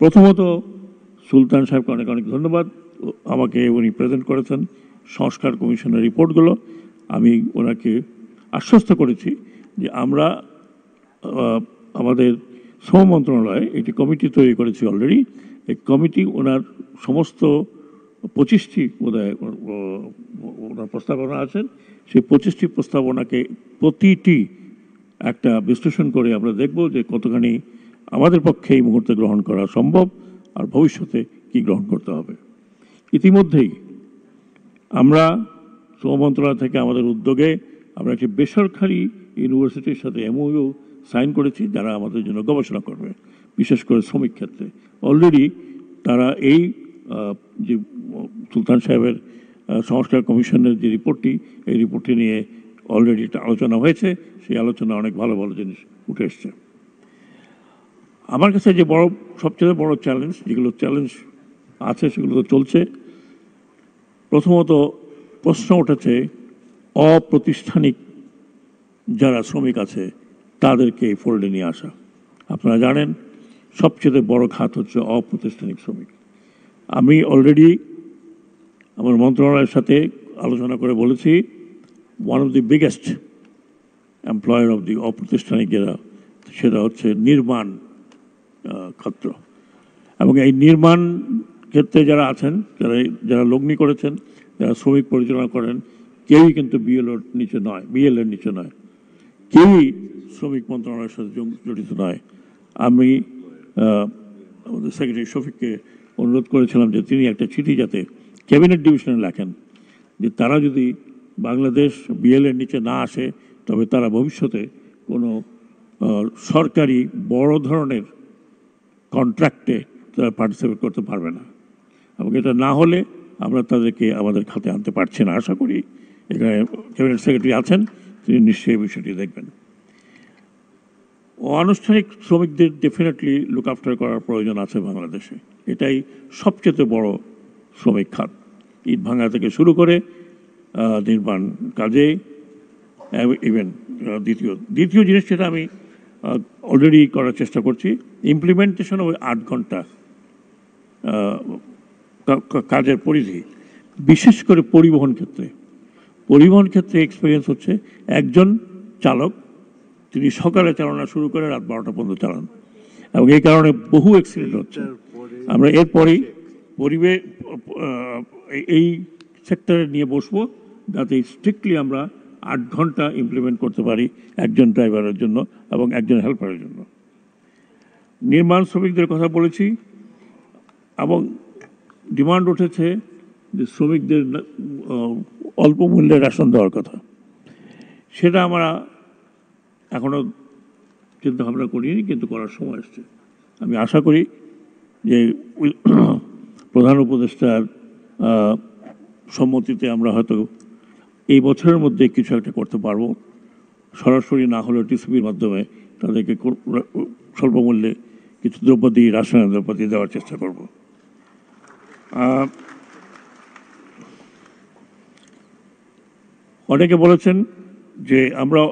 প্রথমত সুলতান সাহেবকে অনেক অনেক ধন্যবাদ, আমাকে উনি প্রেজেন্ট করেছেন সংস্কার কমিশনের রিপোর্টগুলো। আমি ওনাকে আশ্বস্ত করেছি যে আমরা আমাদের শ্রম মন্ত্রণালয়ে একটি কমিটি তৈরি করেছি অলরেডি। এই কমিটি ওনার সমস্ত 25টি বোধহয় ওনার প্রস্তাবনা আছেন, সেই 25টি প্রস্তাবনাকে প্রতিটি একটা বিশ্লেষণ করে আমরা দেখব যে কতখানি আমাদের পক্ষে এই মুহূর্তে গ্রহণ করা সম্ভব আর ভবিষ্যতে কি গ্রহণ করতে হবে। ইতিমধ্যেই আমরা শ্রম মন্ত্রণালয় থেকে আমাদের উদ্যোগে আমরা একটি বেসরকারি ইউনিভার্সিটির সাথে এমওইউ সাইন করেছি, যারা আমাদের জন্য গবেষণা করবে, বিশেষ করে শ্রমিক ক্ষেত্রে। অলরেডি তারা এই যে সুলতান সাহেবের সংস্কার কমিশনের যে রিপোর্টটি, এই রিপোর্টটি নিয়ে অলরেডি একটা আলোচনা হয়েছে, সেই আলোচনা অনেক ভালো ভালো জিনিস উঠে এসছে। আমার কাছে যে সবচেয়ে বড় চ্যালেঞ্জ, যেগুলো চ্যালেঞ্জ আছে সেগুলো তো চলছে। প্রথমত প্রশ্ন উঠেছে অপ্রাতিষ্ঠানিক যারা শ্রমিক আছে তাদেরকে এই ফোল্ডে নিয়ে আসা। আপনারা জানেন সবচেয়ে বড় খাত হচ্ছে অপ্রাতিষ্ঠানিক শ্রমিক। আমি অলরেডি আমার মন্ত্রণালয়ের সাথে আলোচনা করে বলেছি, one of the biggest employer of the অপ্রাতিষ্ঠানিক সেটা হচ্ছে নির্মাণ ক্ষেত্র, এবং এই নির্মাণ ক্ষেত্রে যারা আছেন, যারা লগ্নি করেছেন, যারা শ্রমিক পরিচালনা করেন, কেউই কিন্তু বিএলএর নিচে নয়, কেউই শ্রমিক মন্ত্রণালয়ের সাথে জড়িত নয়। আমি আমাদের সেক্রেটারি শফিককে অনুরোধ করেছিলাম যে তিনি একটা চিঠি যাতে ক্যাবিনেট ডিভিশনে লেখেন যে তারা যদি বাংলাদেশ বিএলএর নিচে না আসে তবে তারা ভবিষ্যতে কোনো সরকারি বড় ধরনের কন্ট্রাক্টে তারা পার্টিসিপেট করতে পারবে না, এবং এটা না হলে আমরা তাদেরকে আমাদের খাতে আনতে পারছি না। আশা করি এখানে ক্যাবিনেট সেক্রেটারি আছেন, তিনি নিশ্চয়ই এই বিষয়টি দেখবেন। অনানুষ্ঠানিক শ্রমিকদের ডেফিনেটলি লুক আফটার করার প্রয়োজন আছে বাংলাদেশে, এটাই সবচেয়ে বড় শ্রমিক খাত, ইট ভাঙা থেকে শুরু করে নির্মাণ কাজে। ইভেন দ্বিতীয় জিনিস যেটা আমি অলরেডি করার চেষ্টা করছি, ইমপ্লিমেন্টেশন ওই 8 ঘন্টা কাজের পরিধি, বিশেষ করে পরিবহন ক্ষেত্রে এক্সপিরিয়েন্স হচ্ছে একজন চালক তিনি সকালে চালানো শুরু করে রাত 12টা পর্যন্ত চালান, এবং এই কারণে বহু অ্যাক্সিডেন্ট হচ্ছে। আমরা এরপরেই এই সেক্টরে নিয়ে বসবো যাতে স্ট্রিক্টলি আমরা 8 ঘন্টা ইমপ্লিমেন্ট করতে পারি একজন ড্রাইভারের জন্য এবং একজন হেল্পারের জন্য। নির্মাণ শ্রমিকদের কথা বলেছি, এবং ডিমান্ড উঠেছে যে শ্রমিকদের অল্প মূল্যে রেশন দেওয়ার কথা। সেটা আমরা এখনও চিন্তা ভাবনা করিনি, কিন্তু করার সময় আসছে। আমি আশা করি যে প্রধান উপদেষ্টার সম্মতিতে আমরা হয়তো এই বছরের মধ্যে কিছু একটা করতে পারবো। সরাসরি না হলেও টিসিবির মাধ্যমে তাদেরকে স্বল্প মূল্যে কিছু দ্রব্যাদি রাসায়নিক দ্রব্যাদি দেওয়ার চেষ্টা করব। অনেকে বলেছেন যে আমরা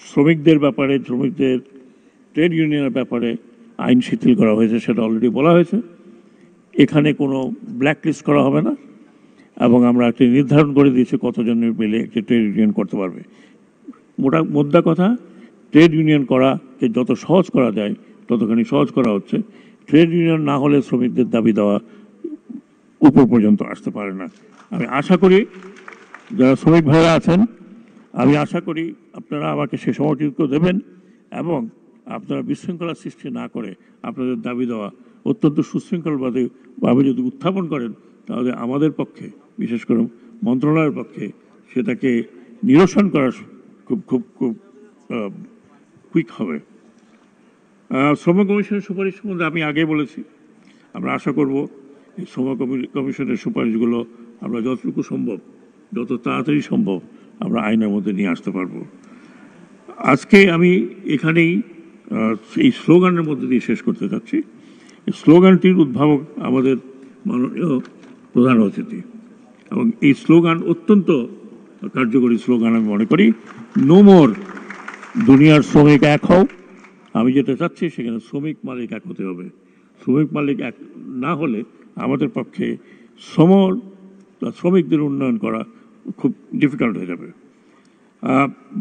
শ্রমিকদের ব্যাপারে, শ্রমিকদের ট্রেড ইউনিয়নের ব্যাপারে আইন শিথিল করা হয়েছে, সেটা অলরেডি বলা হয়েছে। এখানে কোনো ব্ল্যাকলিস্ট করা হবে না এবং আমরা একটি নির্ধারণ করে দিয়েছি কতজনের মিলে একটি ট্রেড ইউনিয়ন করতে পারবে। মোদ্দা কথা, ট্রেড ইউনিয়ন করাকে যত সহজ করা যায় ততখানি সহজ করা হচ্ছে। ট্রেড ইউনিয়ন না হলে শ্রমিকদের দাবি দেওয়া উপর পর্যন্ত আসতে পারে না। আমি আশা করি যারা শ্রমিক ভাইরা আছেন, আমি আশা করি আপনারা আমাকে সে সমর্থিত দেবেন এবং আপনারা বিশৃঙ্খলা সৃষ্টি না করে আপনাদের দাবি দেওয়া অত্যন্ত সুশৃঙ্খলভাবে যদি উত্থাপন করেন, তাহলে আমাদের পক্ষে, বিশেষ করে মন্ত্রণালয়ের পক্ষে, সেটাকে নিরসন করা খুব খুব খুব কুইক হবে। শ্রম কমিশনের সুপারিশ সম্বন্ধে আমি আগে বলেছি, আমরা আশা করব এই শ্রম কমিশনের সুপারিশগুলো আমরা যতটুকু সম্ভব, যত তাড়াতাড়ি সম্ভব আমরা আইনের মধ্যে নিয়ে আসতে পারবো। আজকে আমি এখানেই এই স্লোগানের মধ্যে দিয়ে শেষ করতে চাচ্ছি। এই স্লোগানটির উদ্ভাবক আমাদের মাননীয় প্রধান অতিথি, এবং এই স্লোগান অত্যন্ত কার্যকরী স্লোগান আমি মনে করি। নো মোর দুনিয়ার শ্রমিক এক হও। আমি যেটা চাচ্ছি সেখানে শ্রমিক মালিক এক হতে হবে। শ্রমিক মালিক এক না হলে আমাদের পক্ষে শ্রমিকদের উন্নয়ন করা খুব ডিফিকাল্ট হয়ে যাবে।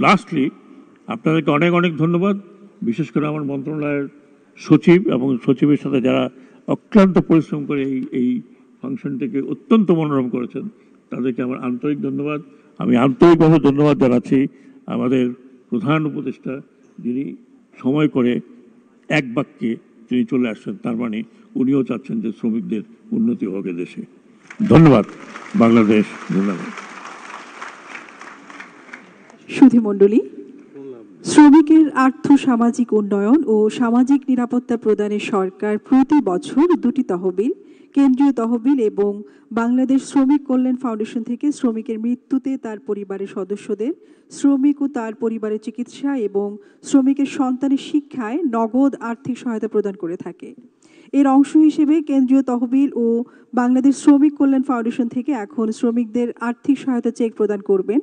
লাস্টলি আপনাদেরকে অনেক অনেক ধন্যবাদ, বিশেষ করে আমার মন্ত্রণালয়ের সচিব এবং সচিবের সাথে যারা অক্লান্ত পরিশ্রম করে এই ফাংশনটিকে অত্যন্ত মনোরম করেছেন, তাদেরকে আমার আন্তরিক ধন্যবাদ। আমি আন্তরিকভাবে ধন্যবাদ জানাচ্ছি আমাদের প্রধান উপদেষ্টা, যিনি সময় করে এক বাক্যে তিনি চলে আসছেন, তার মানে উনিও চাচ্ছেন যে শ্রমিকদের উন্নতি হোক দেশে। ধন্যবাদ। বাংলাদেশ ধন্যবাদ। সুধীমণ্ডলী, শ্রমিকের আর্থ সামাজিক উন্নয়ন ও সামাজিক নিরাপত্তা প্রদানে সরকার প্রতি বছর 2টি তহবিল, কেন্দ্রীয় তহবিল এবং বাংলাদেশ শ্রমিক কল্যাণ ফাউন্ডেশন থেকে শ্রমিকের মৃত্যুতে তার পরিবারের সদস্যদের, শ্রমিক ও তার পরিবারের চিকিৎসা এবং শ্রমিকের সন্তানের শিক্ষায় নগদ আর্থিক সহায়তা প্রদান করে থাকে। এর অংশ হিসেবে কেন্দ্রীয় তহবিল ও বাংলাদেশ শ্রমিক কল্যাণ ফাউন্ডেশন থেকে এখন শ্রমিকদের আর্থিক সহায়তা চেক প্রদান করবেন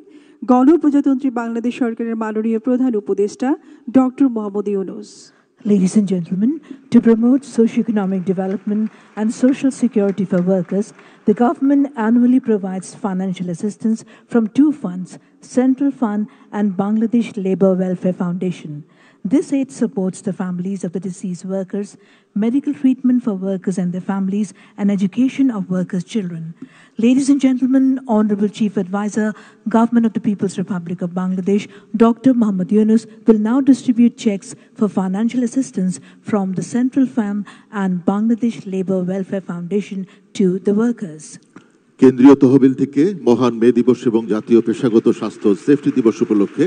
গণপ্রজাতন্ত্রী বাংলাদেশ সরকারের মাননীয় প্রধান উপদেষ্টা doctor Mohammad Yunus. Ladies and gentlemen, to promote socio-economic development and social security for workers, the government annually provides financial assistance from 2 funds, Central Fund and Bangladesh Labour Welfare Foundation. This aid supports the families of the deceased workers, medical treatment for workers and their families, and education of workers' children. Ladies and gentlemen, Honorable Chief Advisor, Government of the People's Republic of Bangladesh, Dr. Mohammad Yunus, will now distribute checks for financial assistance from the Central Fund and Bangladesh Labour Welfare Foundation to the workers. কেন্দ্রীয় তহবিল থেকে মহান মে দিবস এবং জাতীয় পেশাগত স্বাস্থ্য সেফটি দিবস উপলক্ষে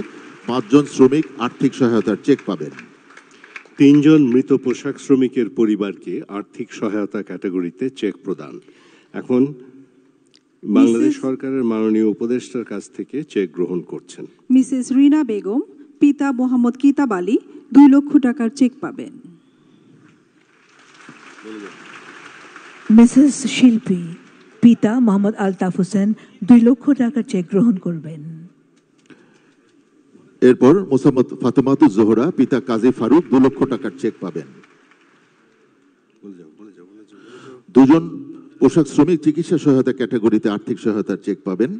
5 জন শ্রমিক আর্থিক সহায়তার চেক পাবেন। 3 জন মৃত পোশাক শ্রমিকের পরিবারকে আর্থিক সহায়তা ক্যাটাগরিতে চেক প্রদান। এখন বাংলাদেশ সরকারের মাননীয় উপদেষ্টার কাছ থেকে চেক গ্রহণ করছেন মিসেস রিনা বেগম, পিতা মোহাম্মদ কিতাব আলী 2 লক্ষ টাকার চেক পাবেন। Mrs. শিল্পী, পিতা মোহাম্মদ আলতাফ হোসেন 2 লক্ষ টাকার চেক গ্রহণ করবেন। এরপর মোসাম্মদ ফাতেমাতুজ জোহরা, পিতা কাজী ফারুক 2 লক্ষ টাকার চেক পাবেন। 2 জন পোশাক শ্রমিক চিকিৎসা সহায়তা ক্যাটাগরিতে আর্থিক সহায়তার চেক পাবেন।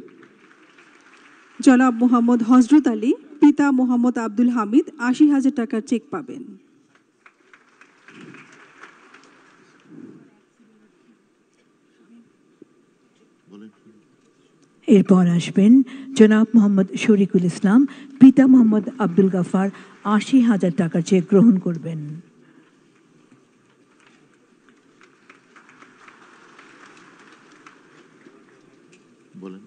জনাব মোহাম্মদ হযরত আলী, পিতা মোহাম্মদ আব্দুল হামিদ 80,000 টাকার চেক পাবেন। এরপর আসবেন জনাব মোহাম্মদ শরীকুল ইসলাম, পিতা মোহাম্মদ আব্দুল গাফার 80,000 টাকার চেক গ্রহণ করবেন। বলেন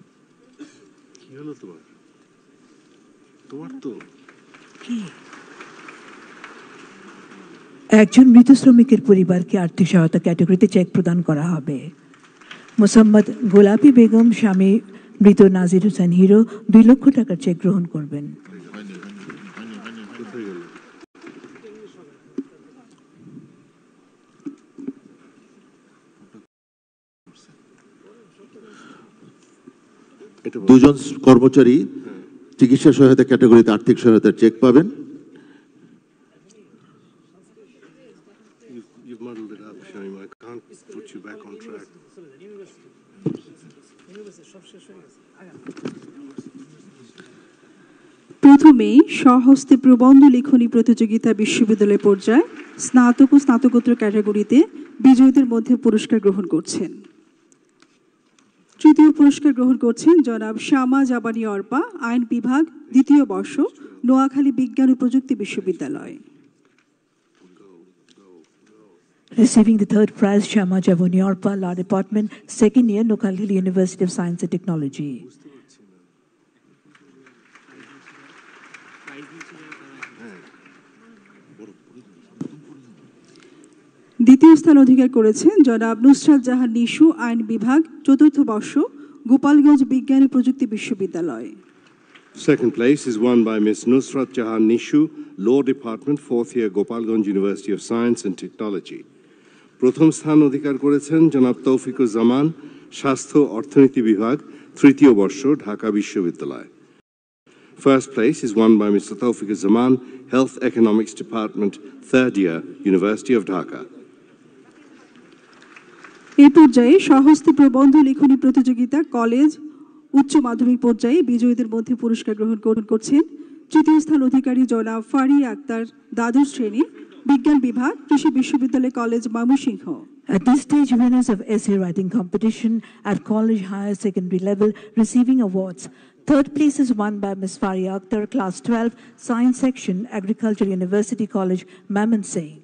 কি হলো তোমার তো কি একজন মৃত শ্রমিকের পরিবারকে আর্থিক সহায়তা ক্যাটাগরিতে চেক প্রদান করা হবে। মোসাম্মদ গোলাপী বেগম, স্বামী মৃত নাজির হোসেন হিরো 2 লক্ষ টাকার চেক গ্রহণ করবেন। দুজন কর্মচারী চিকিৎসা সহায়তা ক্যাটাগরিতে আর্থিক সহায়তার চেক পাবেন। You've muddled it up, Shamim. I can't put you back on track. প্রথমে স্বহস্তে প্রবন্ধ লিখনী প্রতিযোগিতা বিশ্ববিদ্যালয় পর্যায়ে স্নাতক ও স্নাতকোত্তর ক্যাটাগরিতে বিজয়ীদের মধ্যে পুরস্কার গ্রহণ করছেন। তৃতীয় পুরস্কার গ্রহণ করছেন জনাব শ্যামা জাবানি অর্পা, আইন বিভাগ, দ্বিতীয় বর্ষ, নোয়াখালী বিজ্ঞান ও প্রযুক্তি বিশ্ববিদ্যালয়। Receiving the third prize, Shama Javoni Orpa, Law Department, second year, Noakhali University of Science and Technology. দ্বিতীয় স্থান অধিকার করেছেন জনাব নুসরাত জাহান নিশু, আইন বিভাগ, চতুর্থ বর্ষ, গোপালগঞ্জ বিজ্ঞান ও প্রযুক্তি বিশ্ববিদ্যালয়। Second place is won by Ms. Nusrat Jahan Nishu, Law Department, fourth year, Gopalganj University of Science and Technology. প্রথম স্থান অধিকার করেছেন জনাব তৌফিকুর জামান, স্বাস্থ্য অর্থনীতি বিভাগ, তৃতীয় বর্ষ, ঢাকা বিশ্ববিদ্যালয়। First place is won by Mr. Tawfiq Zaman, Health Economics Department, third year, University of Dhaka. এই পর্যায়ে স্বহস্তে প্রবন্ধ লিখনী প্রতিযোগিতা কলেজ উচ্চ মাধ্যমিক পর্যায়ে বিজয়ীদের মধ্যে পুরস্কার গ্রহণ করছেন তৃতীয় স্থান অধিকারী জনাব ফারিয়া আক্তার, দ্বাদশ শ্রেণী, বিজ্ঞান বিভাগ, কৃষি বিশ্ববিদ্যালয় college, Mymensingh. At this stage, winners of essay writing competition at college higher secondary level receiving awards. Third place is won by Ms. Faria Akhtar, Class 12, Science Section, Agriculture University College, Mymensingh.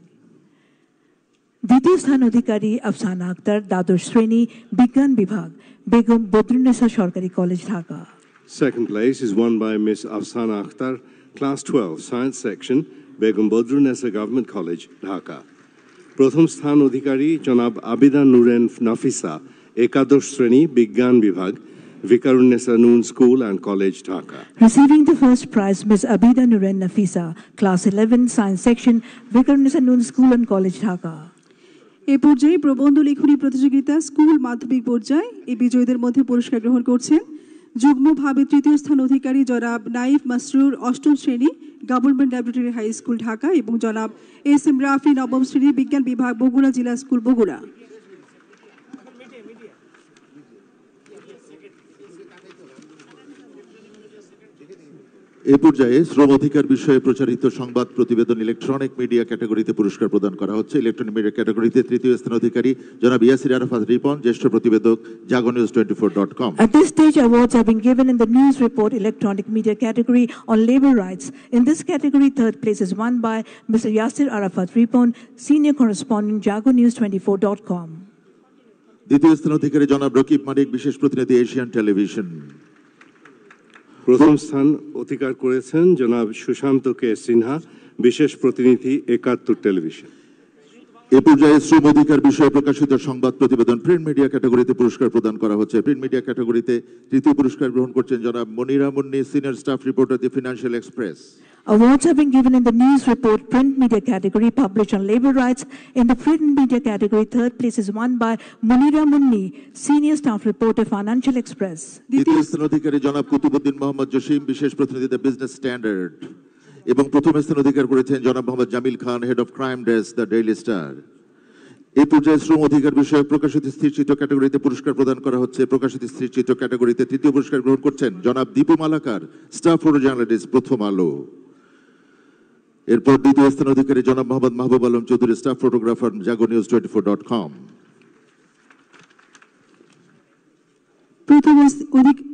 দ্বিতীয় স্থান অধিকারী আফসানা আক্তার, দ্বাদশ শ্রেণী, বিজ্ঞান বিভাগ, বেগম বদরুন্নেসা সরকারি college, Dhaka. Second place is won by Ms. Afsana Akhtar, Class 12, Science Section, Begum Bodrunnesa Government College, Dhaka. প্রথম স্থান অধিকারী জনাব আবিদা নুরেন নাফিসা, একাদশ শ্রেণী, বিজ্ঞান বিভাগ, Vikarunnesa Noon School and College, Dhaka. Receiving the first prize, Ms. Abida Nuren Nafisa, Class 11, Science Section, Vikarunnesa Noon School and College, Dhaka. এ পর্যায়ে প্রবন্ধ লিখনী প্রতিযোগিতা স্কুল মাধ্যমিক পর্যায়ে এই বিজয়ীদের মধ্যে পুরস্কার গ্রহণ করছেন যুগ্মভাবে তৃতীয় স্থান অধিকারী জনাব নাইফ মাসরুর, অষ্টম শ্রেণী, government laboratory high school, Dhaka, এবং জনাব এস এম রাফি, নবম শ্রেণী, বিজ্ঞান বিভাগ, বগুড়া জিলা স্কুল, বগুড়া। এ পর্যায়ে শ্রম অধিকার বিষয়ে প্রচারিত সংবাদ প্রতিবেদন ইলেকট্রনিক মিডিয়া ক্যাটাগরিতে পুরস্কার প্রদান করা হচ্ছে। ইলেকট্রনিক মিডিয়া ক্যাটাগরিতে তৃতীয় স্থান অধিকারী জনাব ইয়াসির আরাফাত রিপন, জ্যেষ্ঠ প্রতিবেদক, jagonews24.com. At this stage, awards have been given in the news report electronic media category on labor rights. In this category, third place is won by Mr. Yasir Arafat Ripon, senior correspondent, jagonews24.com. দ্বিতীয় স্থান অধিকারী জনাব রকিব মালিক, বিশেষ প্রতিনিধি, এশিয়ান টেলিভিশন। প্রথম স্থান অধিকার করেছেন জনাব সুশান্ত কে সিনহা, বিশেষ প্রতিনিধি, 71 টেলিভিশন। এ পর্যায়ে শ্রম অধিকার বিষয়ে প্রকাশিত সংবাদ প্রতিবেদন প্রিন্ট মিডিয়া ক্যাটাগরিতে পুরস্কার প্রদান করা হচ্ছে। প্রিন্ট মিডিয়া ক্যাটাগরিতে তৃতীয় পুরস্কার গ্রহণ করছেন জনাব Monira Munni, senior staff reporter, the financial express. Awards have been given in the news report print media category published on labor rights. In the print media category, third place is won by Munira Munni, senior staff reporter, Financial Express. দ্বিতীয় স্থান অধিকারী জনাব কুতুবুদ্দিন মোহাম্মদ জসিম, বিশেষ প্রতিনিধি, দ্য বিজনেস স্ট্যান্ডার্ড, এবং প্রথম স্থান অধিকার করেছেন জনাব Mohammad Jamil Khan, head of crime desk, the Daily Star. এই পর্যায়ে শ্রম অধিকার বিষয়ে প্রকাশিত স্থিরচিত্র ক্যাটাগরিতে পুরস্কার প্রদান করা হচ্ছে। প্রকাশিত স্থিরচিত্র ক্যাটাগরিতে তৃতীয় পুরস্কার গ্রহণ করছেন জনাব Dipu Malakar, staff photo journalist, Prothom Alo. এরপর দ্বিতীয় স্থান অধিকারী জনাব Mohammad Mahbub Alam Chowdhury, staff photographer, jagonews24.com।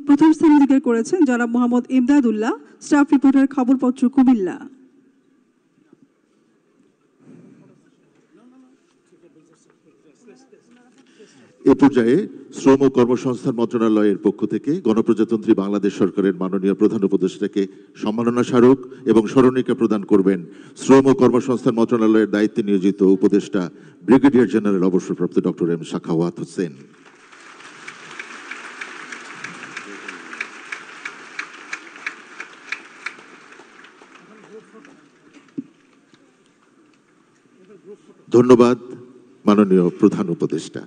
প্রথম স্থান অধিকার করেছেন জনাব মোহাম্মদ ইমদাদুল্লাহ, স্টাফ রিপোর্টার, খবরপত্র, কুমিল্লা। এ পর্যায়ে শ্রম ও কর্মসংস্থান মন্ত্রণালয়ের পক্ষ থেকে গণপ্রজাতন্ত্রী বাংলাদেশ সরকারের মাননীয় প্রধান উপদেষ্টাকে সম্মাননা স্মারক এবং স্মরণিকা প্রদান করবেন শ্রম ও কর্মসংস্থান মন্ত্রণালয়ের দায়িত্বে নিয়োজিত উপদেষ্টা ব্রিগেডিয়ার জেনারেল অবসরপ্রাপ্ত ডক্টর এম সাখাওয়াত হোসেন। ধন্যবাদ মাননীয় প্রধান উপদেষ্টা।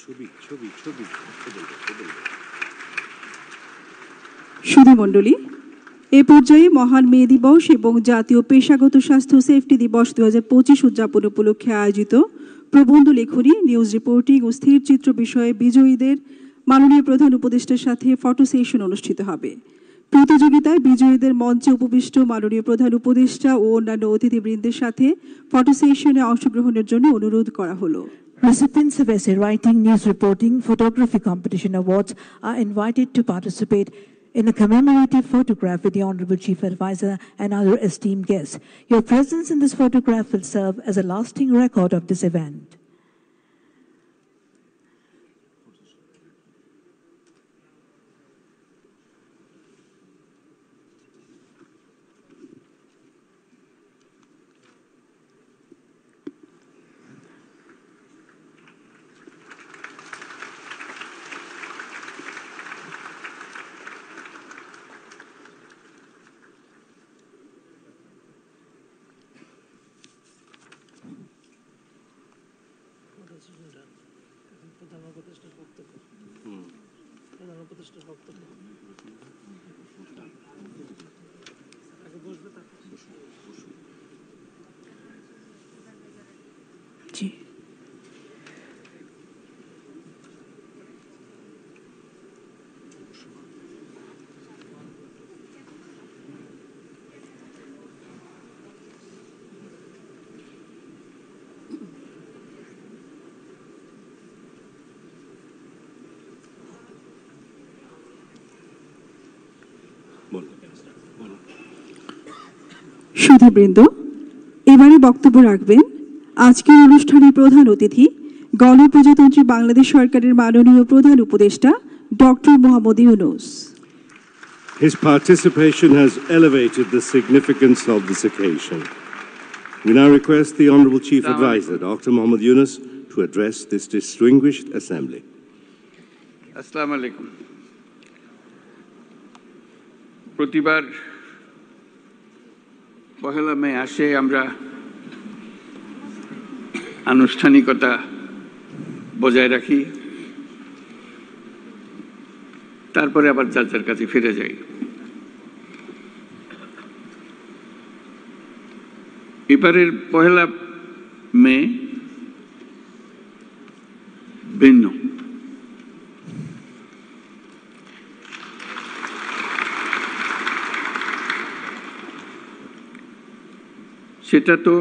ছবি সুধীমণ্ডলী, এ পর্যায়ে মহান মে দিবস এবং জাতীয় পেশাগত স্বাস্থ্য সেফটি দিবস 2025 উদযাপন উপলক্ষে আয়োজিত প্রবন্ধ লেখনী, নিউজ রিপোর্টিং ও স্থির চিত্র বিষয়ে বিজয়ীদের মাননীয় প্রধান উপদেষ্টার সাথে ফটো সেশন অনুষ্ঠিত হবে। প্রতিযোগিতায় বিজয়ীদের মঞ্চে উপবিষ্ট মাননীয় প্রধান উপদেষ্টা ও অন্যান্য অতিথিবৃন্দের সাথে ফটো সেশনে অংশগ্রহণের জন্য অনুরোধ করা হলো। Recipients of essay writing, news reporting, photography competition awards are invited to participate in a commemorative photograph with the Honorable Chief Advisor and other esteemed guests. Your presence in this photograph will serve as a lasting record of this event. জি। সুধীবৃন্দ, এবারে বক্তব্য রাখবেন আজকের অনুষ্ঠানের প্রধান অতিথি, গণপ্রজাতন্ত্রী বাংলাদেশ সরকারের মাননীয় প্রধান উপদেষ্টা doctor Mohammad Yunus. His participation has elevated the significance of this occasion. We now request the Honourable Chief Advisor, Dr. Mohammad Yunus, to address this distinguished assembly. Assalamu alaikum. প্রতিবার পহেলা মে আসে আমরা আনুষ্ঠানিকতা বজায় রাখি, তারপরে আবার যার যার কাছে ফিরে যাই। এবারের পহেলা মে ভিন্ন। সেটা তো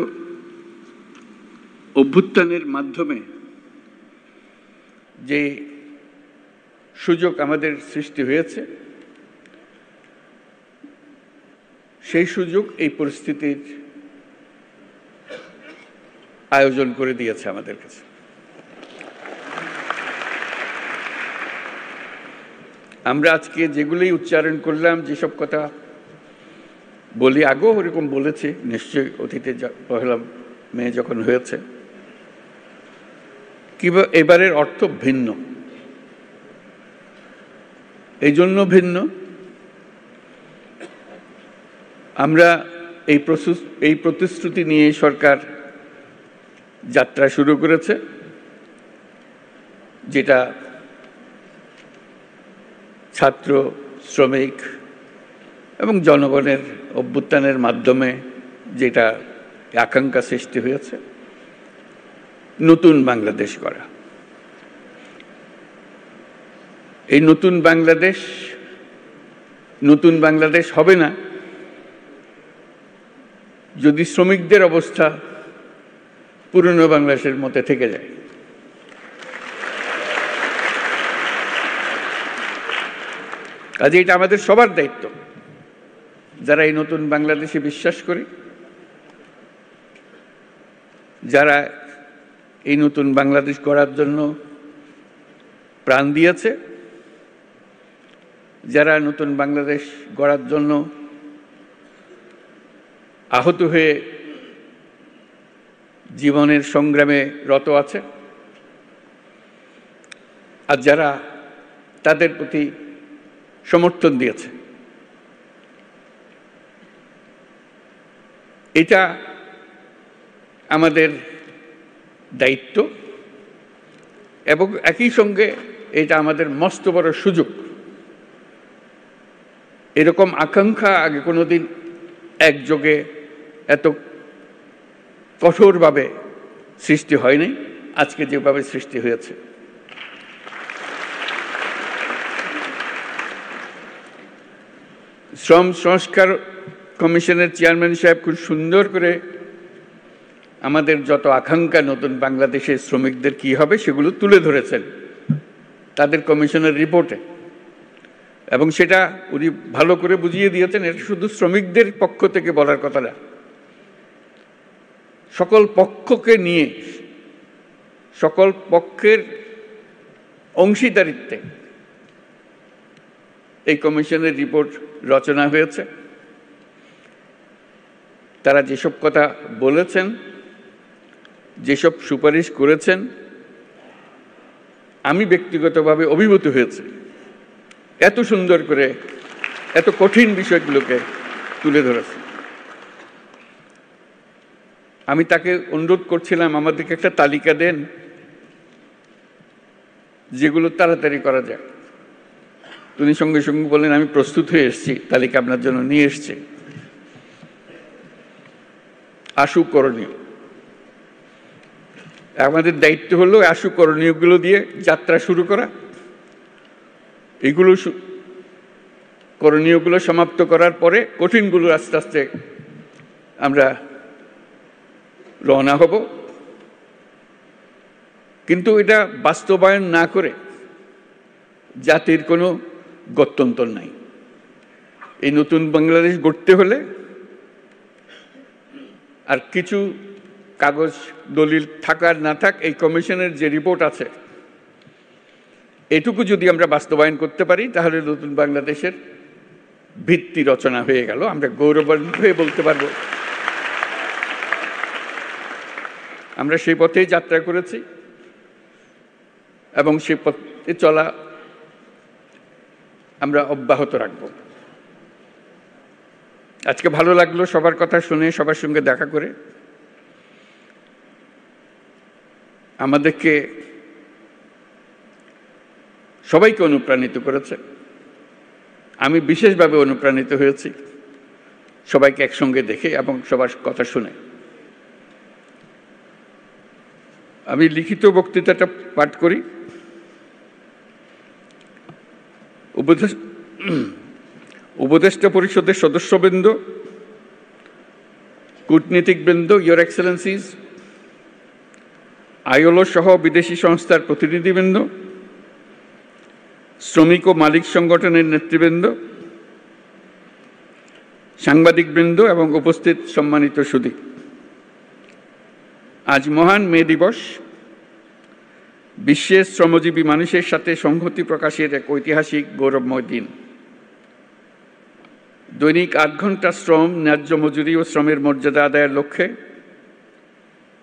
অভ্যুত্থানের মাধ্যমে যে সুযোগ আমাদের সৃষ্টি হয়েছে, সেই সুযোগ এই পরিস্থিতির আয়োজন করে দিয়েছে আমাদের কাছে। আমরা আজকে যেগুলোই উচ্চারণ করলাম, যেসব কথা বলি, আগেও ওরকম বলেছি নিশ্চয়ই অতীতে পহেলা মে যখন হয়েছে, কিংবা এবারের অর্থ ভিন্ন। এই জন্য ভিন্ন, আমরা এই প্রতিশ্রুতি নিয়ে সরকার যাত্রা শুরু করেছে, যেটা ছাত্র, শ্রমিক এবং জনগণের অভ্যুত্থানের মাধ্যমে যেটা আকাঙ্ক্ষা সৃষ্টি হয়েছে, নতুন বাংলাদেশ গড়া। এই নতুন বাংলাদেশ হবে না যদি শ্রমিকদের অবস্থা পুরনো বাংলাদেশের মধ্যে থেকে যায়। কাজে এটা আমাদের সবার দায়িত্ব, যারা এই নতুন বাংলাদেশে বিশ্বাস করি, যারা এই নতুন বাংলাদেশ গড়ার জন্য প্রাণ দিয়েছে, যারা নতুন বাংলাদেশ গড়ার জন্য আহত হয়ে জীবনের সংগ্রামে রত আছে, আর যারা তাদের প্রতি সমর্থন দিয়েছে। এটা আমাদের দায়িত্ব এবং একই সঙ্গে এটা আমাদের মস্ত বড় সুযোগ। এরকম আকাঙ্ক্ষা আগে কোনোদিন একযোগে এত কঠোরভাবে সৃষ্টি হয়নি, আজকে যেভাবে সৃষ্টি হয়েছে। শ্রম সংস্কার কমিশনের চেয়ারম্যান সাহেব খুব সুন্দর করে আমাদের যত আকাঙ্ক্ষা নতুন বাংলাদেশের শ্রমিকদের কি হবে সেগুলো তুলে ধরেছেন তাদের কমিশনের রিপোর্টে, এবং সেটা উনি ভালো করে বুঝিয়ে দিয়েছেন। এটা শুধু শ্রমিকদের পক্ষ থেকে বলার কথা না, সকল পক্ষকে নিয়ে, সকল পক্ষের অংশীদারিত্বে এই কমিশনের রিপোর্ট রচনা হয়েছে। তারা যেসব কথা বলেছেন, যেসব সুপারিশ করেছেন, আমি ব্যক্তিগতভাবে অভিভূত হয়েছি। এত সুন্দর করে এত কঠিন বিষয়গুলোকে তুলে ধরেছে। আমি তাকে অনুরোধ করছিলাম আমাদেরকে একটা তালিকা দেন যেগুলো তাড়াতাড়ি করা যায়। তিনি সঙ্গে সঙ্গে বললেন, আমি প্রস্তুত হয়ে এসেছি, তালিকা আপনার জন্য নিয়ে এসেছি। আশু করণীয়, আমাদের দায়িত্ব হলো আশু করণীয়গুলো দিয়ে যাত্রা শুরু করা। এগুলো করণীয়গুলো সমাপ্ত করার পরে কঠিনগুলো আস্তে আস্তে আমরা রওনা হব। কিন্তু এটা বাস্তবায়ন না করে জাতির কোনো গত্যন্তর নাই। এই নতুন বাংলাদেশ গড়তে হলে আর কিছু কাগজ দলিল থাকার না থাক, এই কমিশনের যে রিপোর্ট আছে এটুকু যদি আমরা বাস্তবায়ন করতে পারি তাহলে নতুন বাংলাদেশের ভিত্তি রচনা হয়ে গেল। আমরা গৌরবান্বিত হয়ে বলতে পারবো আমরা সেই পথেই যাত্রা করেছি এবং সেই পথে চলা আমরা অব্যাহত রাখব। আজকে ভালো লাগলো সবার কথা শুনে, সবার সঙ্গে দেখা করে। আমাদেরকে সবাইকে অনুপ্রাণিত করেছে। আমি বিশেষভাবে অনুপ্রাণিত হয়েছি সবাইকে একসঙ্গে দেখে এবং সবার কথা শুনে। আমি লিখিত বক্তৃতাটা পাঠ করি। উপদেষ্টা পরিষদের সদস্যবৃন্দ, কূটনীতিকবৃন্দ, ইয়োর এক্সেলেন্সিজ, আইএলও সহ বিদেশি সংস্থার প্রতিনিধিবৃন্দ, শ্রমিক ও মালিক সংগঠনের নেতৃবৃন্দ, সাংবাদিকবৃন্দ এবং উপস্থিত সম্মানিত সুধী, আজ মহান মে দিবস। বিশ্বের শ্রমজীবী মানুষের সাথে সংহতি প্রকাশের এক ঐতিহাসিক গৌরবময় দিন। দৈনিক ৮ ঘন্টা শ্রম, ন্যায্য মজুরি ও শ্রমের মর্যাদা আদায়ের লক্ষ্যে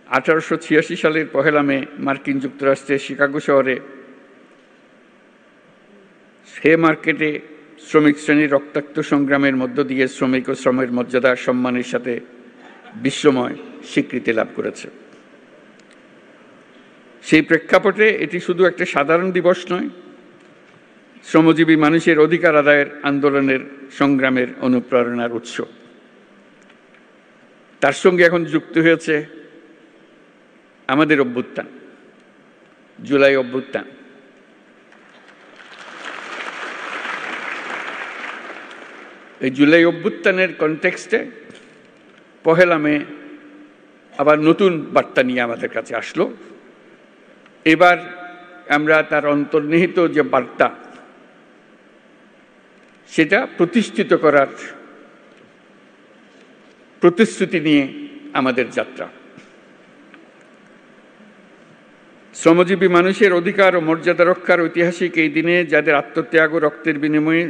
1886 সালের 1 মে মার্কিন যুক্তরাষ্ট্রের শিকাগো শহরে হে মার্কেটে শ্রমিক শ্রেণীর রক্তাক্ত সংগ্রামের মধ্য দিয়ে শ্রমিক ও শ্রমের মর্যাদা সম্মানের সাথে বিশ্বময় স্বীকৃতি লাভ করেছে। সেই প্রেক্ষাপটে এটি শুধু একটা সাধারণ দিবস নয়, শ্রমজীবী মানুষের অধিকার আদায়ের আন্দোলনের সংগ্রামের অনুপ্রেরণার উৎস। তার সঙ্গে এখন যুক্ত হয়েছে আমাদের অভ্যুত্থান, জুলাই অভ্যুত্থান। এই জুলাই অভ্যুত্থানের কনটেক্সটে 1 মে আবার নতুন বার্তা নিয়ে আমাদের কাছে আসলো। এবার আমরা তার অন্তর্নিহিত যে বার্তা সেটা প্রতিষ্ঠিত করার প্রতিশ্রুতি নিয়ে আমাদের যাত্রা। শ্রমজীবী মানুষের অধিকার ও মর্যাদা রক্ষার ঐতিহাসিক এই দিনে যাদের আত্মত্যাগ ও রক্তের বিনিময়ে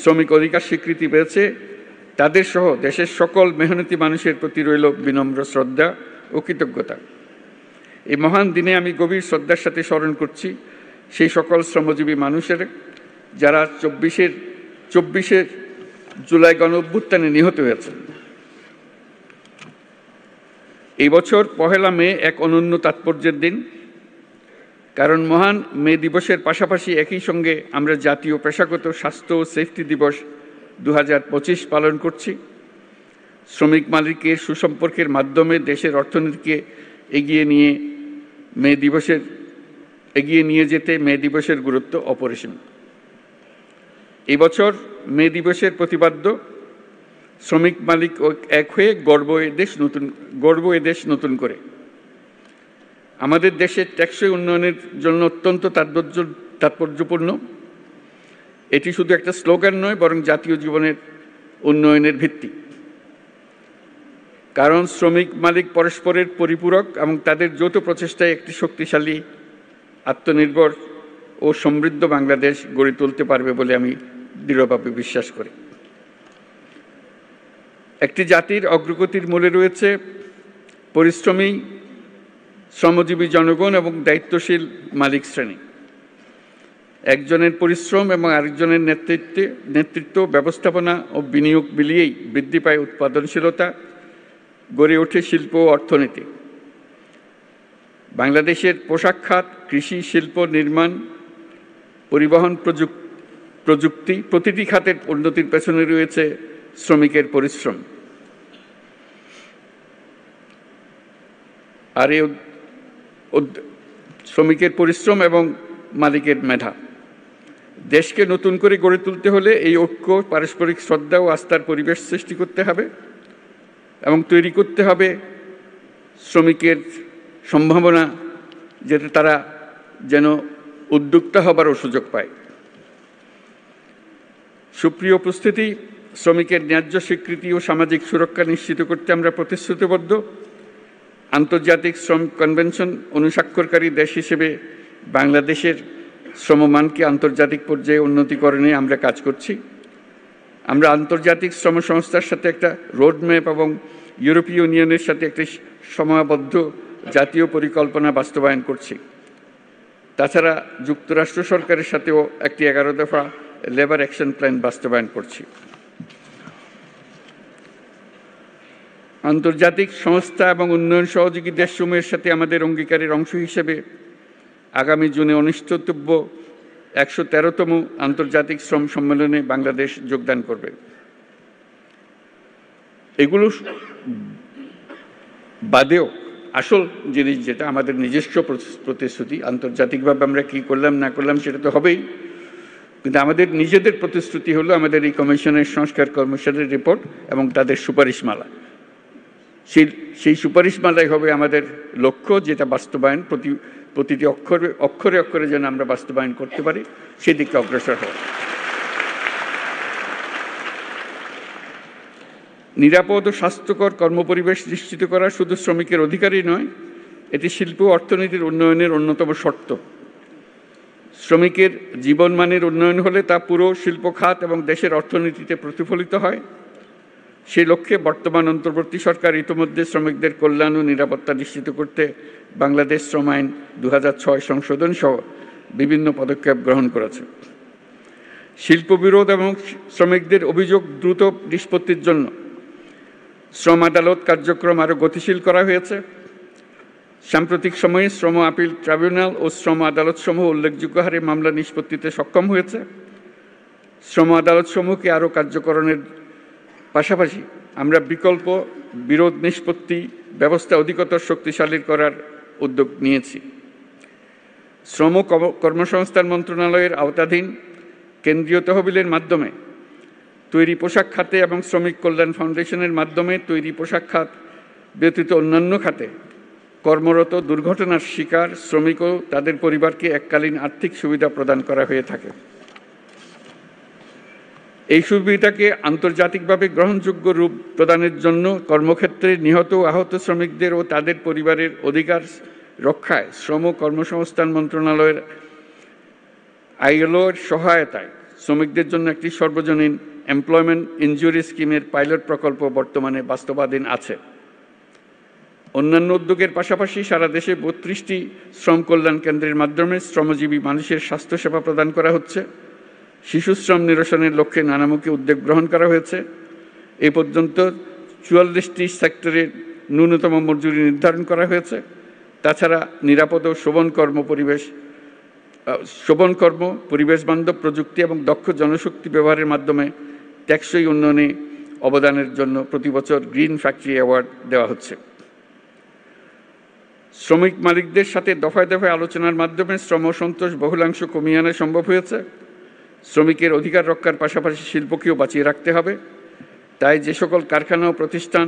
শ্রমিক অধিকার স্বীকৃতি পেয়েছে তাদের সহ দেশের সকল মেহনতি মানুষের প্রতি রইল বিনম্র শ্রদ্ধা ও কৃতজ্ঞতা। এই মহান দিনে আমি গভীর শ্রদ্ধার সাথে স্মরণ করছি সেই সকল শ্রমজীবী মানুষের যারা 24শে জুলাই গণ অভ্যুত্থানে নিহত হয়েছেন। এই বছর 1 মে এক অনন্য তাৎপর্যের দিন। কারণ মহান মে দিবসের পাশাপাশি একই সঙ্গে আমরা জাতীয় পেশাগত স্বাস্থ্য ও সেফটি দিবস 2025 পালন করছি। শ্রমিক মালিকের সুসম্পর্কের মাধ্যমে দেশের অর্থনীতিকে এগিয়ে নিয়ে যেতে মে দিবসের গুরুত্ব অপরিসীম। এবছর মে দিবসের প্রতিপাদ্য শ্রমিক মালিক এক হয়ে গর্ব এ দেশ নতুন করে। আমাদের দেশের টেকসই উন্নয়নের জন্য অত্যন্ত তাৎপর্যপূর্ণ। এটি শুধু একটা স্লোগান নয়, বরং জাতীয় জীবনের উন্নয়নের ভিত্তি। কারণ শ্রমিক মালিক পরস্পরের পরিপূরক এবং তাদের যৌথ প্রচেষ্টায় একটি শক্তিশালী, আত্মনির্ভর ও সমৃদ্ধ বাংলাদেশ গড়ে তুলতে পারবে বলে আমি দৃঢ়ভাবে বিশ্বাস করি। একটি জাতির অগ্রগতির মূলে রয়েছে পরিশ্রমী, শ্রমজীবী জনগণ এবং দায়িত্বশীল মালিক শ্রেণী। একজনের পরিশ্রম এবং আরেকজনের নেতৃত্ব, ব্যবস্থাপনা ও বিনিয়োগ মিলিয়েই বৃদ্ধি পায় উৎপাদনশীলতা, গড়ে ওঠে শিল্প ও অর্থনীতি। বাংলাদেশের পোশাক খাত, কৃষি, শিল্প, নির্মাণ, পরিবহন, প্রযুক্তি প্রতিটি খাতের উন্নতির পেছনে রয়েছে শ্রমিকের পরিশ্রম। আর এই শ্রমিকের পরিশ্রম এবং মালিকের মেধা। দেশকে নতুন করে গড়ে তুলতে হলে এই ঐক্য, পারস্পরিক শ্রদ্ধা ও আস্থার পরিবেশ সৃষ্টি করতে হবে এবং তৈরি করতে হবে শ্রমিকের সম্ভাবনা, যাতে তারা যেন উদ্যোক্তা হবারও সুযোগ পায়। সুপ্রিয় উপস্থিতি, শ্রমিকের ন্যায্য স্বীকৃতি ও সামাজিক সুরক্ষা নিশ্চিত করতে আমরা প্রতিশ্রুতিবদ্ধ। আন্তর্জাতিক শ্রম কনভেনশন অনুস্বাক্ষরকারী দেশ হিসেবে বাংলাদেশের শ্রমমানকে আন্তর্জাতিক পর্যায়ে উন্নতিকরণে আমরা কাজ করছি। আমরা আন্তর্জাতিক শ্রম সংস্থার সাথে একটা রোডম্যাপ এবং ইউরোপীয় ইউনিয়নের সাথে একটি সময়াবদ্ধ জাতীয় পরিকল্পনা বাস্তবায়ন করছি। তাছাড়া যুক্তরাষ্ট্র সরকারের সাথেও একটি 11 দফা লেবার অ্যাকশন প্ল্যান বাস্তবায়ন করছি। আন্তর্জাতিক সংস্থা এবং উন্নয়ন সহযোগী দেশসমূহের সাথে আমাদের অঙ্গীকারের অংশ হিসেবে আগামী জুনে অনুষ্ঠিতব্য 113তম আন্তর্জাতিক শ্রম সম্মেলনে বাংলাদেশ যোগদান করবে। এগুলো বাদেও আসল জিনিস যেটা আমাদের নিজস্ব প্রতিশ্রুতি, আন্তর্জাতিকভাবে আমরা কি করলাম না করলাম সেটা তো হবেই, কিন্তু আমাদের নিজেদের প্রতিশ্রুতি হলো আমাদের এই কমিশনের সংস্কার কমিশনের রিপোর্ট এবং তাদের সুপারিশমালা। সেই সুপারিশমালাই হবে আমাদের লক্ষ্য, যেটা বাস্তবায়ন প্রতিটি অক্ষরে অক্ষরে যেন আমরা বাস্তবায়ন করতে পারি, সেদিকে অগ্রসর হওয়া। নিরাপদ ও স্বাস্থ্যকর কর্মপরিবেশ নিশ্চিত করা শুধু শ্রমিকের অধিকারই নয়, এটি শিল্প ও অর্থনীতির উন্নয়নের অন্যতম শর্ত। শ্রমিকের জীবনমানের উন্নয়ন হলে তা পুরো শিল্প খাত এবং দেশের অর্থনীতিতে প্রতিফলিত হয়। সেই লক্ষ্যে বর্তমান অন্তর্বর্তী সরকার ইতিমধ্যে শ্রমিকদের কল্যাণ ও নিরাপত্তা নিশ্চিত করতে বাংলাদেশ শ্রম আইন 2006 সংশোধন সহ বিভিন্ন পদক্ষেপ গ্রহণ করেছে। শিল্প বিরোধ এবং শ্রমিকদের অভিযোগ দ্রুত নিষ্পত্তির জন্য শ্রম আদালত কার্যক্রম আরও গতিশীল করা হয়েছে। সাম্প্রতিক সময়ে শ্রম আপিল ট্রাইব্যুনাল ও শ্রম আদালতসমূহ উল্লেখযোগ্য হারে মামলা নিষ্পত্তিতে সক্ষম হয়েছে। শ্রম আদালতসমূহকে আরও কার্যকরণের পাশাপাশি আমরা বিকল্প বিরোধ নিষ্পত্তি ব্যবস্থা অধিকতর শক্তিশালী করার উদ্যোগ নিয়েছি। শ্রম কর্মসংস্থান মন্ত্রণালয়ের আওতাধীন কেন্দ্রীয় তহবিলের মাধ্যমে তৈরি পোশাক খাতে এবং শ্রমিক কল্যাণ ফাউন্ডেশনের মাধ্যমে তৈরি পোশাক খাত ব্যতীত অন্যান্য খাতে কর্মরত দুর্ঘটনার শিকার শ্রমিক ও তাদের পরিবারকে এককালীন আর্থিক সুবিধা প্রদান করা হয়ে থাকে। এই সুবিধাকে আন্তর্জাতিকভাবে গ্রহণযোগ্য রূপ প্রদানের জন্য কর্মক্ষেত্রে নিহত ও আহত শ্রমিকদের ও তাদের পরিবারের অধিকার রক্ষায় শ্রম কর্মসংস্থান মন্ত্রণালয়ের আইএলওর সহায়তায় শ্রমিকদের জন্য একটি সর্বজনীন এমপ্লয়মেন্ট ইনজুরি স্কিমের পাইলট প্রকল্প বর্তমানে বাস্তবাধীন আছে। অন্যান্য উদ্যোগের পাশাপাশি সারা দেশে 32টি শ্রম কল্যাণ কেন্দ্রের মাধ্যমে শ্রমজীবী মানুষের স্বাস্থ্যসেবা প্রদান করা হচ্ছে। শিশু শ্রম নিরসনের লক্ষ্যে নানামুখী উদ্যোগ গ্রহণ করা হয়েছে। এ পর্যন্ত 44টি সেক্টরে ন্যূনতম মজুরি নির্ধারণ করা হয়েছে। তাছাড়া নিরাপদ ও শোভন কর্মপরিবেশ শোভনকর্ম, পরিবেশ বান্ধব প্রযুক্তি এবং দক্ষ জনশক্তি ব্যবহারের মাধ্যমে টেকসই উন্নয়নে অবদানের জন্য প্রতি বছর গ্রিন ফ্যাক্টরি অ্যাওয়ার্ড দেওয়া হচ্ছে। শ্রমিক মালিকদের সাথে দফায় দফায় আলোচনার মাধ্যমে শ্রম সন্তোষ বহুলাংশ কমিয়ে আনা সম্ভব হয়েছে। শ্রমিকের অধিকার রক্ষার পাশাপাশি শিল্পকেও বাঁচিয়ে রাখতে হবে। তাই যে সকল কারখানা ও প্রতিষ্ঠান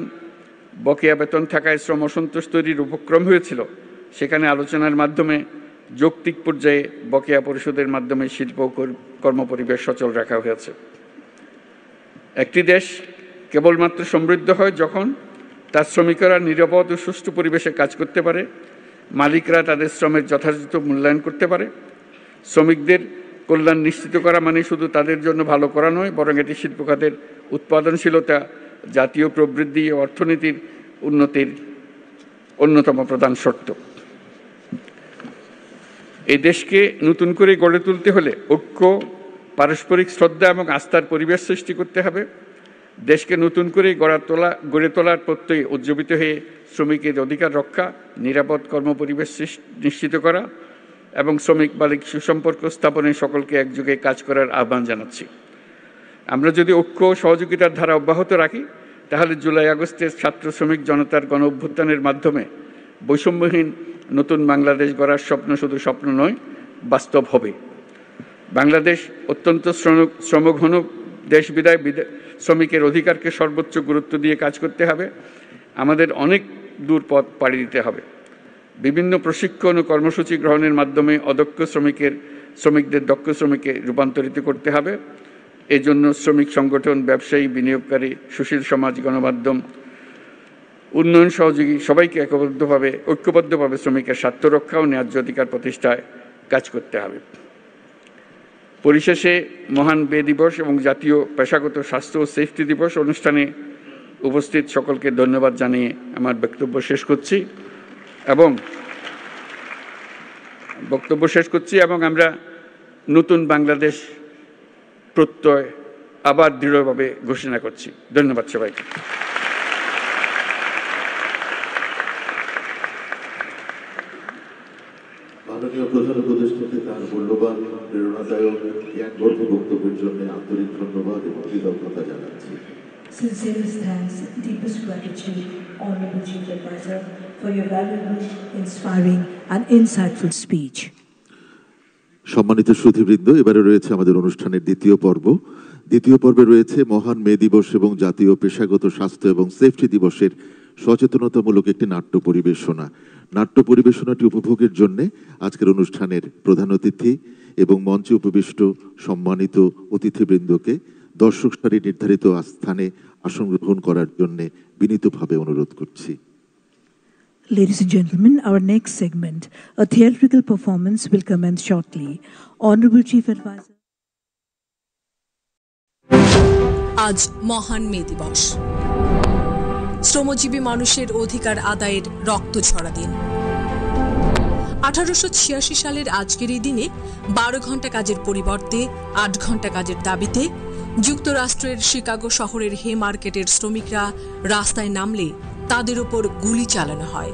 বকেয়া বেতন থাকায় শ্রম সন্তোষ তৈরির উপক্রম হয়েছিল, সেখানে আলোচনার মাধ্যমে যৌক্তিক পর্যায়ে বকেয়া পরিশোধের মাধ্যমে শিল্প কর্মপরিবেশ সচল রাখা হয়েছে। একটি দেশ কেবলমাত্র সমৃদ্ধ হয় যখন তার শ্রমিকরা নিরাপদ ও সুষ্ঠু পরিবেশে কাজ করতে পারে, মালিকরা তাদের শ্রমের যথাযথ মূল্যায়ন করতে পারে। শ্রমিকদের কল্যাণ নিশ্চিত করা মানে শুধু তাদের জন্য ভালো করা নয়, বরং এটি শিল্প খাতের উৎপাদনশীলতা, জাতীয় প্রবৃদ্ধি ও অর্থনীতির উন্নতির অন্যতম প্রধান শর্ত। এই দেশকে নতুন করে গড়ে তুলতে হলে ঐক্য, পারস্পরিক শ্রদ্ধা এবং আস্থার পরিবেশ সৃষ্টি করতে হবে। দেশকে নতুন করে গড়ে তোলার প্রত্যয়ে উজ্জীবিত হয়ে শ্রমিকের অধিকার রক্ষা, নিরাপদ কর্মপরিবেশ নিশ্চিত করা এবং শ্রমিক মালিক সুসম্পর্ক স্থাপনে সকলকে একযোগে কাজ করার আহ্বান জানাচ্ছি। আমরা যদি ঐক্য ও সহযোগিতার ধারা অব্যাহত রাখি, তাহলে জুলাই আগস্টের ছাত্র শ্রমিক জনতার গণ অভ্যুত্থানের মাধ্যমে বৈষম্যহীন নতুন বাংলাদেশ গড়ার স্বপ্ন শুধু স্বপ্ন নয়, বাস্তব হবে। বাংলাদেশ অত্যন্ত শ্রমঘন দেশ বিদায় শ্রমিকের অধিকারকে সর্বোচ্চ গুরুত্ব দিয়ে কাজ করতে হবে। আমাদের অনেক দূর পথ পাড়ি দিতে হবে। বিভিন্ন প্রশিক্ষণ ও কর্মসূচি গ্রহণের মাধ্যমে অদক্ষ শ্রমিকদের দক্ষ শ্রমিকে রূপান্তরিত করতে হবে। এই জন্য শ্রমিক সংগঠন, ব্যবসায়ী, বিনিয়োগকারী, সুশীল সমাজ, গণমাধ্যম, উন্নয়ন সহযোগী সবাইকে ঐক্যবদ্ধভাবে শ্রমিকের স্বার্থ রক্ষা ও ন্যায্য অধিকার প্রতিষ্ঠায় কাজ করতে হবে। পরিশেষে মহান মে দিবস এবং জাতীয় পেশাগত স্বাস্থ্য ও সেফটি দিবস অনুষ্ঠানে উপস্থিত সকলকে ধন্যবাদ জানিয়ে আমার বক্তব্য শেষ করছি এবং আমরা নতুন বাংলাদেশ প্রত্যয় আবার দৃঢ়ভাবে ঘোষণা করছি। ধন্যবাদ সবাইকে। মাননীয় প্রধান উপদেষ্টাকে তার মূল্যবান প্রেরণাদায়ক জ্ঞানবর্ধ বক্তব্যের জন্য আন্তরিক ধন্যবাদ এবং কৃতজ্ঞতা জানাচ্ছি। Sincerest thanks, deepest gratitude, Honorable Chief Advisor, for your valuable, inspiring and insightful speech. সম্মানিত সুধীবৃন্দ, এবারে রয়েছে আমাদের অনুষ্ঠানের দ্বিতীয় পর্ব। দ্বিতীয় পর্বে রয়েছে মহান মে দিবস এবং জাতীয় পেশাগত স্বাস্থ্য এবং সেফটি দিবসের সচেতনতামূলক একটি নাট্য পরিবেশনা। নাট্য পরিবেশনাটি উপভোগের জন্য আজকের অনুষ্ঠানের প্রধান অতিথি এবং মঞ্চে উপবিষ্ট সম্মানিত অতিথিবৃন্দকে দর্শক সারি নির্ধারিত স্থানে আসন গ্রহণ করার জন্য বিনীতভাবে অনুরোধ করছি। Ladies and gentlemen, our next segment, a theatrical performance, will commence shortly. Honorable Chief Advisor. আজ মহান মে দিবস, শ্রমজীবী মানুষের অধিকার আদায়ের রক্ত ঝরা দিন। 1886 সালের আজকের এই দিনে 12 ঘন্টা কাজের পরিবর্তে 8 ঘন্টা কাজের দাবিতে যুক্তরাষ্ট্রের শিকাগো শহরের হে মার্কেটের শ্রমিকরা রাস্তায় নামলে তাদের উপর গুলি চালানো হয়।